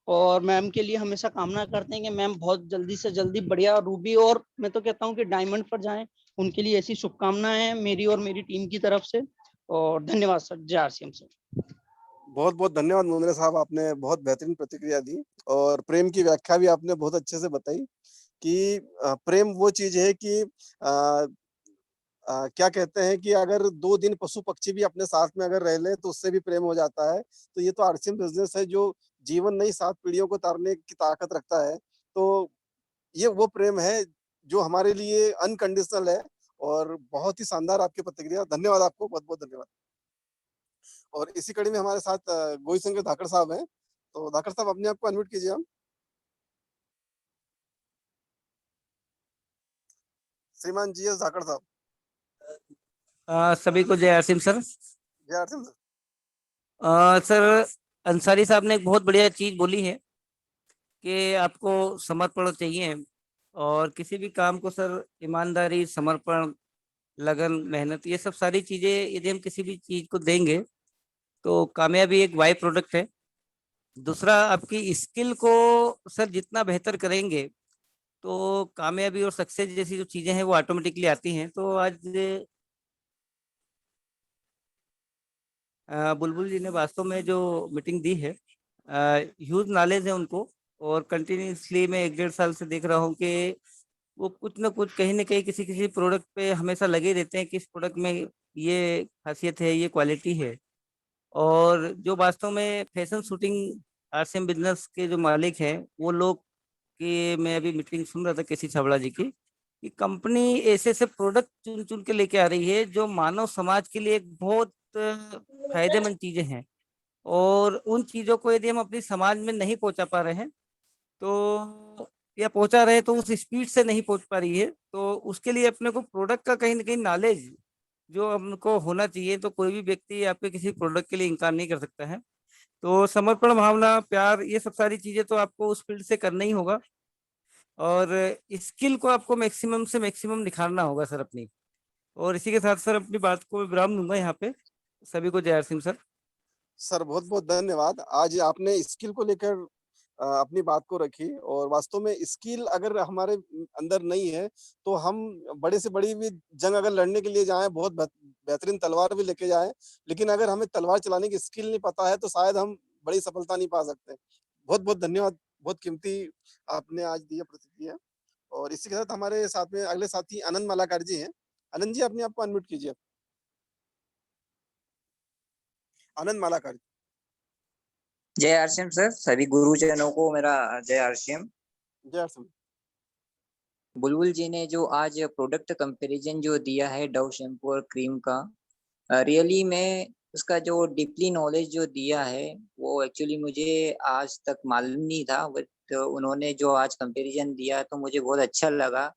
और मैम के लिए हमेशा कामना करते हैं कि मैम बहुत जल्दी से जल्दी बढ़िया रूबी, और मैं तो कहता हूँ कि डायमंड पर जाएं। उनके लिए ऐसी शुभकामनाएं हैं मेरी और मेरी टीम की तरफ से। और धन्यवाद सर, जय आरसीएम सर। बहुत बहुत धन्यवाद मुंद्रे साहब, आपने बहुत बेहतरीन प्रतिक्रिया दी और प्रेम की व्याख्या भी आपने बहुत अच्छे से बताई कि प्रेम वो चीज है कि क्या कहते हैं कि अगर 2 दिन पशु पक्षी भी अपने साथ में अगर रह ले तो उससे भी प्रेम हो जाता है। तो ये तो आरसीएम बिजनेस है जो जीवन नई 7 पीढ़ियों को तारने की ताकत रखता है। तो ये वो प्रेम है जो हमारे लिए अनकंडीशनल है। और बहुत ही शानदार आपकी प्रतिक्रिया, धन्यवाद आपको, बहुत बहुत धन्यवाद। और इसी कड़ी में हमारे साथ गोई शंकर धाकड़ साहब हैं। तो धाकड़ साहब अपने आप को अनम्यूट कीजिए आप। श्रीमान जीएस धाकड़ साहब। सभी को जय आरसीएम सर। जय आरसीएम सर। सर, अंसारी साहब ने एक बहुत बढ़िया चीज बोली है कि आपको समर्पण चाहिए, और किसी भी काम को सर ईमानदारी, समर्पण, लगन, मेहनत, ये सब सारी चीजें यदि हम किसी भी चीज को देंगे तो कामयाबी एक बाय प्रोडक्ट है। दूसरा, आपकी स्किल को सर जितना बेहतर करेंगे तो कामयाबी और सक्सेस जैसी जो चीजें हैं वो ऑटोमेटिकली आती हैं। तो आज बुलबुल जी ने वास्तव में जो मीटिंग दी है, ह्यूज नॉलेज है उनको, और कंटिन्यूसली मैं 1-1.5 साल से देख रहा हूँ कि वो कुछ ना कुछ कहीं ना कहीं किसी किसी प्रोडक्ट पे हमेशा लगे रहते हैं कि इस प्रोडक्ट में ये खासियत है, ये क्वालिटी है। और जो वास्तव में फैशन शूटिंग आरसीएम बिजनेस के जो मालिक हैं वो लोग, कि मैं अभी मीटिंग सुन रहा था केसी छाबड़ा जी की, कि कंपनी ऐसे ऐसे प्रोडक्ट चुन चुन के लेके आ रही है जो मानव समाज के लिए एक बहुत फायदेमंद चीजें हैं। और उन चीजों को यदि हम अपनी समाज में नहीं पहुंचा पा रहे हैं तो, या पहुंचा रहे तो उस स्पीड से नहीं पहुंच पा रही है, तो उसके लिए अपने को प्रोडक्ट का कहीं ना कहीं नॉलेज जो हमको होना चाहिए, तो कोई भी व्यक्ति आपके किसी प्रोडक्ट के लिए इनकार नहीं कर सकता है। तो समर्पण भावना, प्यार, ये सब सारी चीजें तो आपको उस फील्ड से करना ही होगा, और स्किल को आपको मैक्सिमम से मैक्सिमम निखारना होगा सर अपनी। और इसी के साथ सर अपनी बात को विराम दूंगा यहाँ पे। सभी को जय हर सिंह सर। सर बहुत बहुत धन्यवाद। आज आपने स्किल को लेकर अपनी बात को रखी, और वास्तव में स्किल अगर हमारे अंदर नहीं है तो हम बड़े से बड़ी भी जंग अगर लड़ने के लिए जाएं, बहुत बेहतरीन तलवार भी लेके जाएं, लेकिन अगर हमें तलवार चलाने की स्किल नहीं पता है तो शायद हम बड़ी सफलता नहीं पा सकते। बहुत बहुत धन्यवाद, बहुत कीमती आपने आज दिया प्रतिक्रिया। और इसी के साथ हमारे साथ में अगले साथी आनंद मालाकार जी हैं। आनंद जी, अपने आप को अनम्यूट कीजिए। आनंद मालाकार जी। जय आरसीएम सर, सभी गुरुजनों को मेरा जय आरसीएम। जय आरसीएम। बुलबुल जी ने जो आज प्रोडक्ट कंपैरिजन जो दिया है डव शैम्पू और क्रीम का, रियली में उसका जो डीपली नॉलेज जो दिया है वो एक्चुअली मुझे आज तक मालूम नहीं था, बट उन्होंने जो आज कंपैरिजन दिया तो मुझे बहुत अच्छा लगा,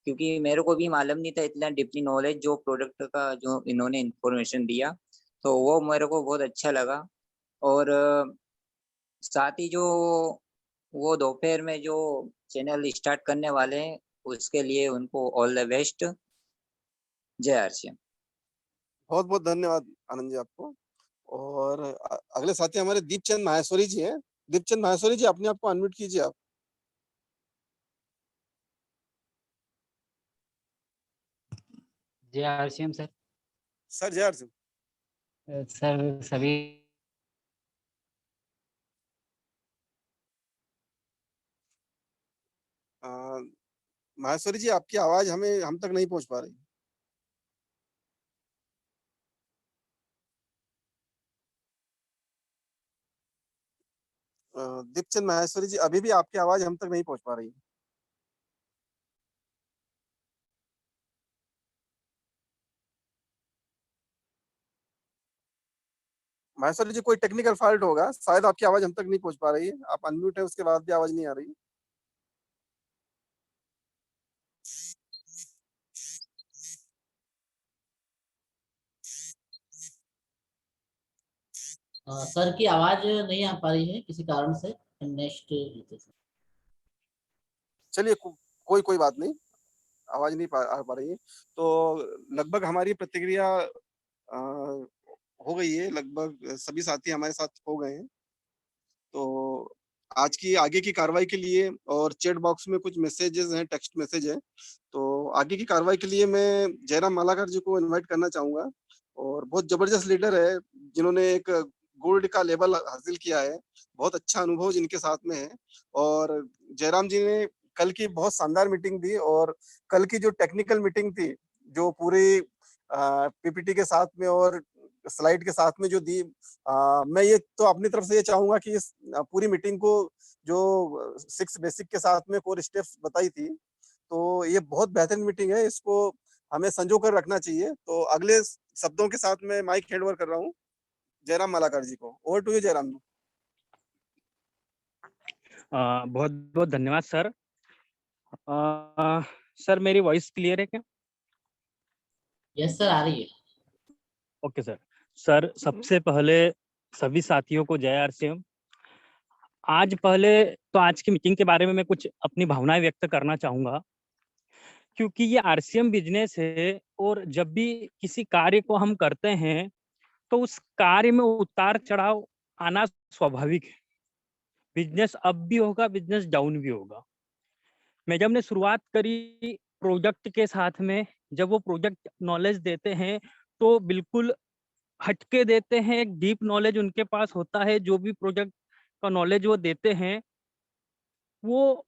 क्योंकि मेरे को भी मालूम नहीं था इतना डीपली नॉलेज जो प्रोडक्ट का जो इन्होंने इंफॉर्मेशन दिया, तो वो मेरे को बहुत अच्छा लगा। और साथ ही जो वो दोपहर में जो चैनल स्टार्ट करने वाले हैं उसके लिए उनको ऑल द बेस्ट। जय आरसीएम। बहुत बहुत धन्यवाद आनंद जी आपको। और अगले साथी हमारे दीपचंद माहेश्वरी जी हैं। दीपचंद माहेश्वरी जी, अपने आप को अनम्यूट कीजिए आप। जय आरसीएम सर। सर जय आरसीएम। सर सभी माहेश्वरी जी, आपकी आवाज हम तक नहीं पहुंच पा रही। दीपचंद माहेश्वरी जी, अभी भी आपकी आवाज हम तक नहीं पहुंच पा रही। माहेश्वरी जी, कोई टेक्निकल फॉल्ट होगा, शायद आपकी आवाज हम तक नहीं पहुंच पा रही है। आप अनम्यूट है, उसके बाद भी आवाज नहीं आ रही। सर की आवाज नहीं आ पा रही है किसी कारण से। नेक्स्ट चलिए, कोई बात नहीं, आवाज नहीं आ पा रही है तो लगभग हमारी प्रतिक्रिया हो गई है। लगभग सभी साथी हमारे साथ हो गए हैं। तो आज की आगे की कार्रवाई के लिए, और चैट बॉक्स में कुछ मैसेजेस हैं, टेक्स्ट मैसेज है, तो आगे की कार्रवाई के लिए मैं जयराम मालाकार जी को इनवाइट करना चाहूंगा। और बहुत जबरदस्त लीडर है, जिन्होंने एक गोल्ड का लेवल हासिल किया है। बहुत अच्छा अनुभव जिनके साथ में है। और जयराम जी ने कल की बहुत शानदार मीटिंग दी, और कल की जो टेक्निकल मीटिंग थी, जो पूरी पीपीटी के साथ में और स्लाइड के साथ में जो दी, मैं ये तो अपनी तरफ से ये चाहूंगा कि इस पूरी मीटिंग को जो 6 बेसिक के साथ में 4 स्टेप्स बताई थी, तो ये बहुत बेहतरीन मीटिंग है। इसको हमें संजो कर रखना चाहिए। तो अगले शब्दों के साथ में माइक हैंड ओवर कर रहा हूँ जयराम मालाकार जी को। ओवर टू यू जयराम जी। बहुत बहुत धन्यवाद सर। सर मेरी वॉइस क्लियर है क्या? यस सर, आ रही है। Okay sir. सर सबसे पहले सभी साथियों को जय आरसीएम। आज की मीटिंग के बारे में मैं कुछ अपनी भावनाएं व्यक्त करना चाहूंगा, क्योंकि ये आरसीएम बिजनेस है, और जब भी किसी कार्य को हम करते हैं तो उस कार्य में उतार चढ़ाव आना स्वाभाविक है। बिजनेस अप भी होगा, बिजनेस डाउन भी होगा। मैं जब ने शुरुआत करी प्रोजेक्ट के साथ में, जब वो प्रोजेक्ट नॉलेज देते हैं तो बिल्कुल हटके देते हैं। एक डीप नॉलेज उनके पास होता है। जो भी प्रोजेक्ट का नॉलेज वो देते हैं वो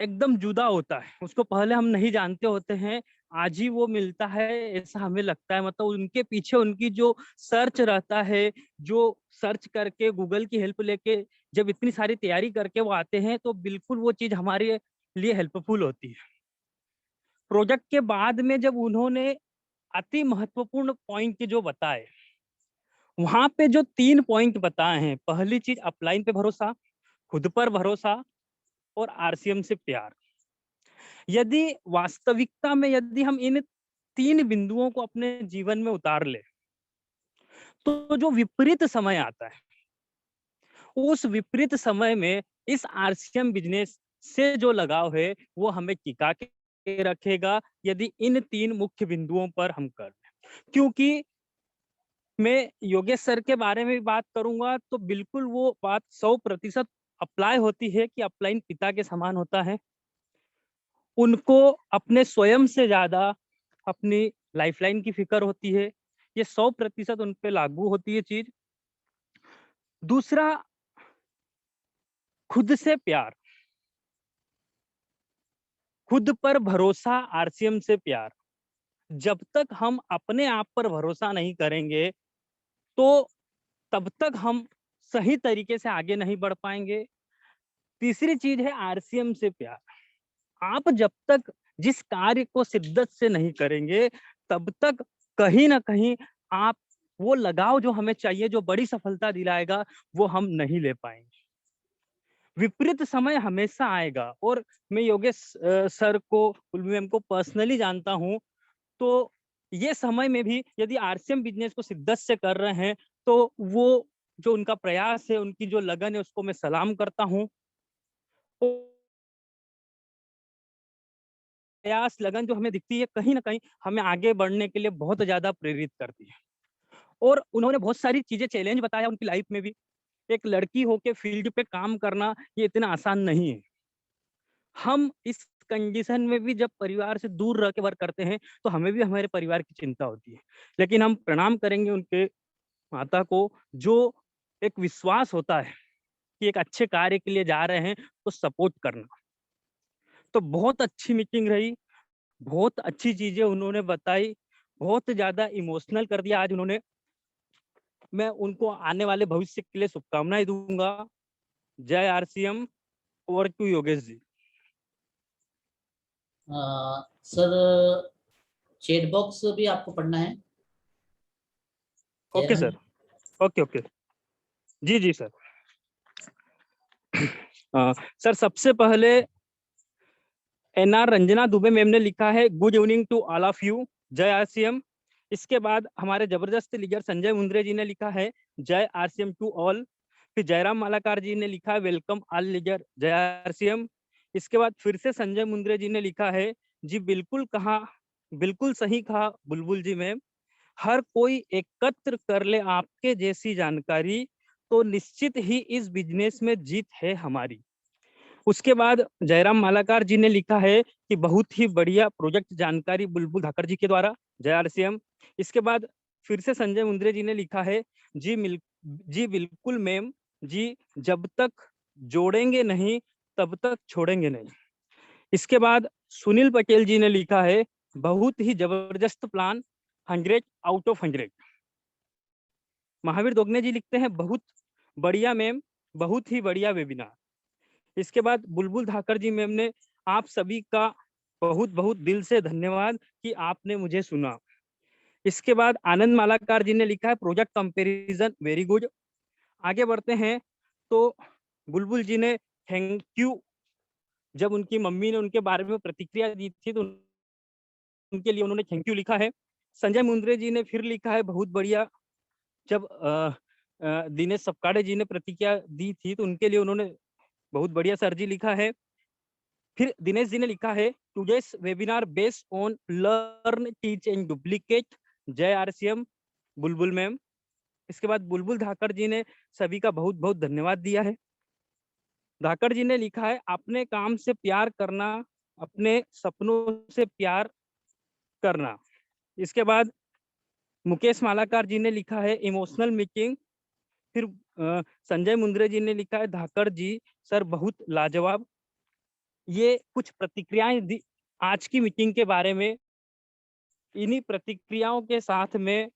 एकदम जुदा होता है, उसको पहले हम नहीं जानते होते हैं, आज ही वो मिलता है ऐसा हमें लगता है। मतलब उनके पीछे उनकी जो सर्च रहता है, जो सर्च करके गूगल की हेल्प लेके जब इतनी सारी तैयारी करके वो आते हैं, तो बिल्कुल वो चीज हमारे लिए हेल्पफुल होती है। प्रोजेक्ट के बाद में जब उन्होंने अति महत्वपूर्ण पॉइंट जो बताए, वहां पे जो 3 पॉइंट बताए हैं, पहली चीज अपलाइन पे भरोसा, खुद पर भरोसा, और आरसीएम से प्यार। यदि वास्तविकता में यदि हम इन 3 बिंदुओं को अपने जीवन में उतार ले, तो जो विपरीत समय आता है, उस विपरीत समय में इस आरसीएम बिजनेस से जो लगाव है वो हमें टिका के रखेगा, यदि इन 3 मुख्य बिंदुओं पर हम कर लें। क्योंकि मैं योगेश सर के बारे में भी बात करूंगा तो बिल्कुल वो बात 100% अप्लाई होती है कि अपलाइन पिता के समान होता है। उनको अपने स्वयं से ज्यादा अपनी लाइफलाइन की फिक्र होती है, ये 100% उन पे लागू होती है चीज। दूसरा, खुद से प्यार, खुद पर भरोसा, आरसीएम से प्यार। जब तक हम अपने आप पर भरोसा नहीं करेंगे तो तब तक हम सही तरीके से आगे नहीं बढ़ पाएंगे। तीसरी चीज है आरसीएम से प्यार। आप जब तक जिस कार्य को शिद्दत से नहीं करेंगे तब तक कहीं ना कहीं आप वो लगाव जो हमें चाहिए, जो बड़ी सफलता दिलाएगा, वो हम नहीं ले पाएंगे। विपरीत समय हमेशा आएगा। और मैं योगेश सर को, कुलवी मैम को पर्सनली जानता हूँ, तो ये समय में भी यदि आरसीएम बिजनेस को शिद्दत से कर रहे हैं तो वो जो उनका प्रयास है, उनकी जो लगन है, उसको मैं सलाम करता हूँ। प्रयास, लगन जो हमें दिखती है, कहीं ना कहीं हमें आगे बढ़ने के लिए बहुत ज्यादा प्रेरित करती है। और उन्होंने बहुत सारी चीजें, चैलेंज बताया उनकी लाइफ में भी। एक लड़की होके फील्ड पे काम करना ये इतना आसान नहीं है। हम इस कंडीशन में भी जब परिवार से दूर रह के वर्क करते हैं तो हमें भी हमारे परिवार की चिंता होती है, लेकिन हम प्रणाम करेंगे उनके माता को, जो एक विश्वास होता है कि एक अच्छे कार्य के लिए जा रहे हैं तो सपोर्ट करना। तो बहुत अच्छी मीटिंग रही, बहुत अच्छी चीजें उन्होंने बताई, बहुत ज्यादा इमोशनल कर दिया आज उन्होंने। मैं उनको आने वाले भविष्य के लिए शुभकामनाएं दूंगा। जय RCM. Over to Yogesh ji. Sir, chat box भी आपको पढ़ना है? ओके सर, ओके ओके, जी जी सर। सर, सबसे पहले एनआर रंजना दुबे मैम ने लिखा है, good evening to all of you, जय आरसीएम। इसके बाद हमारे जबरदस्त लीडर संजय मुंद्रे जी ने लिखा है, जय आरसीएम टू ऑल। फिर जयराम मालाकार जी ने लिखा है, वेलकम ऑल लीडर, जय आरसीएम। इसके बाद फिर से संजय मुंद्रे जी ने लिखा है, जी बिल्कुल कहा, बिल्कुल सही कहा बुलबुल जी मैम, हर कोई एकत्र कर ले आपके जैसी जानकारी तो निश्चित ही इस बिजनेस में जीत है हमारी। उसके बाद जयराम मालाकार जी ने लिखा है कि बहुत ही बढ़िया प्रोजेक्ट जानकारी बुलबुल धाकर जी के द्वारा, जय आरसीएम। इसके बाद फिर से संजय मुंद्रे जी ने लिखा है, जी बिल्कुल मैम जी, जब तक जोड़ेंगे नहीं तब तक छोड़ेंगे नहीं। इसके बाद सुनील पटेल जी ने लिखा है, बहुत ही जबरदस्त plan, 100 out of 100। Mahavir Dogne जी लिखते हैं, बहुत बढ़िया मैम, बहुत ही बढ़िया वेबिनार। इसके बाद बुलबुल धाकर जी मैम ने, आप सभी का बहुत बहुत दिल से धन्यवाद कि आपने मुझे सुना। इसके बाद आनंद मालाकार जी ने लिखा है, प्रोजेक्ट कंपैरिजन वेरी गुड। आगे बढ़ते हैं तो बुलबुल जी ने थैंक यू, जब उनकी मम्मी ने उनके बारे में प्रतिक्रिया दी थी तो उनके लिए उन्होंने थैंक यू लिखा है। संजय मुंद्रे जी ने फिर लिखा है, बहुत बढ़िया, जब दिनेश सपकाड़े जी ने प्रतिक्रिया दी थी तो उनके लिए उन्होंने बहुत बढ़िया सर जी लिखा है। फिर दिनेश जी ने लिखा है, today's webinar based on learn teach and duplicate, जय आरसीएम बुलबुल मैम। इसके बाद बुलबुल धाकर जी ने सभी का बहुत बहुत धन्यवाद दिया है। धाकर जी ने लिखा है, अपने काम से प्यार करना, अपने सपनों से प्यार करना। इसके बाद मुकेश मालाकार जी ने लिखा है, इमोशनल मीटिंग। फिर संजय मुंद्रे जी ने लिखा है, धाकर जी सर बहुत लाजवाब। ये कुछ प्रतिक्रियाएं दी आज की मीटिंग के बारे में। इन्हीं प्रतिक्रियाओं के साथ में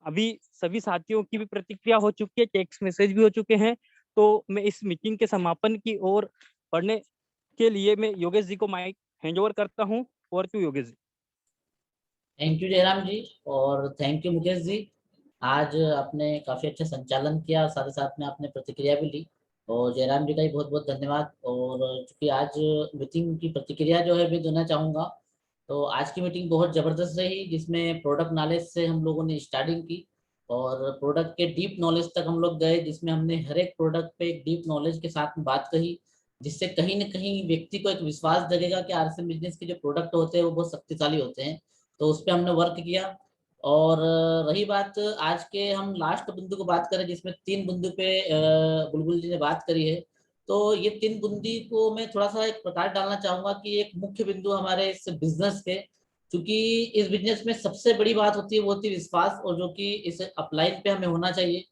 अभी सभी साथियों की भी प्रतिक्रिया हो चुकी है, टेक्स्ट मैसेज भी हो चुके हैं। तो मैं इस मीटिंग के समापन की ओर बढ़ने के लिए मैं योगेश जी को माइक हैंड ओवर करता हूँ। और क्यों योगेश जी। थैंक यू जयराम जी, और थैंक यू मुकेश जी। आज आपने काफ़ी अच्छा संचालन किया, साथ ही साथ में आपने प्रतिक्रिया भी ली, और जयराम जी का भी बहुत बहुत धन्यवाद। और चूँकि आज मीटिंग की प्रतिक्रिया जो है भी देना चाहूँगा, तो आज की मीटिंग बहुत ज़बरदस्त रही, जिसमें प्रोडक्ट नॉलेज से हम लोगों ने स्टार्टिंग की और प्रोडक्ट के डीप नॉलेज तक हम लोग गए, जिसमें हमने हर एक प्रोडक्ट पे एक डीप नॉलेज के साथ में बात कही, जिससे कहीं न कहीं व्यक्ति को एक विश्वास जगेगा कि आरसीएम बिजनेस के जो प्रोडक्ट होते हैं वो बहुत शक्तिशाली होते हैं। तो उस पे हमने वर्क किया। और रही बात आज के हम लास्ट बिंदु को बात करें, जिसमें 3 बिंदु पे बुलबुल जी ने बात करी है। तो ये 3 बिंदु को मैं थोड़ा-सा एक प्रकाश डालना चाहूँगा कि एक मुख्य बिंदु हमारे इस बिज़नेस के, क्योंकि इस बिज़नेस में सबसे बड़ी बात होती है वो होती है विश्वास, और जो कि इस अपलाइन पे हमें होना चाहिए।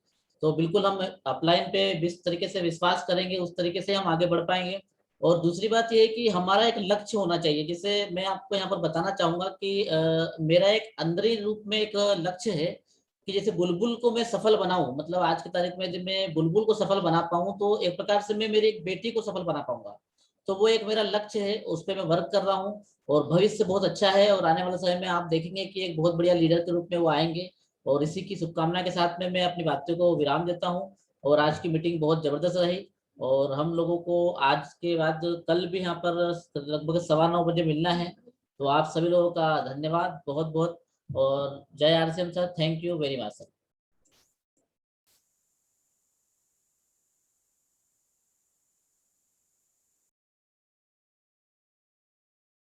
तो बिल्कुल हम अपलाइन पे जिस तरीके से विश्वास करेंगे उस तरीके से हम आगे बढ़ पाएँगे। और दूसरी बात ये है कि हमारा एक लक्ष्य होना चाहिए, जैसे मैं आपको यहाँ पर बताना चाहूँगा कि मेरा एक अंदरूनी रूप में एक लक्ष्य है कि जैसे बुलबुल को मैं सफल बनाऊँ, मतलब आज की तारीख में जब मैं बुलबुल को सफल बना पाऊँ तो एक प्रकार से मैं मेरी एक बेटी को सफल बना पाऊँगा। तो वो एक मेरा लक्ष्य है, उस पे मैं वर्क कर रहा हूँ और भविष्य बहुत अच्छा है और आने वाले समय में आप देखेंगे कि एक बहुत बढ़िया लीडर के रूप में वो आएँगे। और इसी की शुभकामना के साथ में मैं अपनी बातों को विराम देता हूँ। और आज की मीटिंग बहुत ज़बरदस्त रही और हम लोगों को आज के बाद कल भी यहाँ पर लगभग 9:15 बजे मिलना है। तो आप सभी लोगों का धन्यवाद बहुत-बहुत और जय RCM sir, thank you very much sir.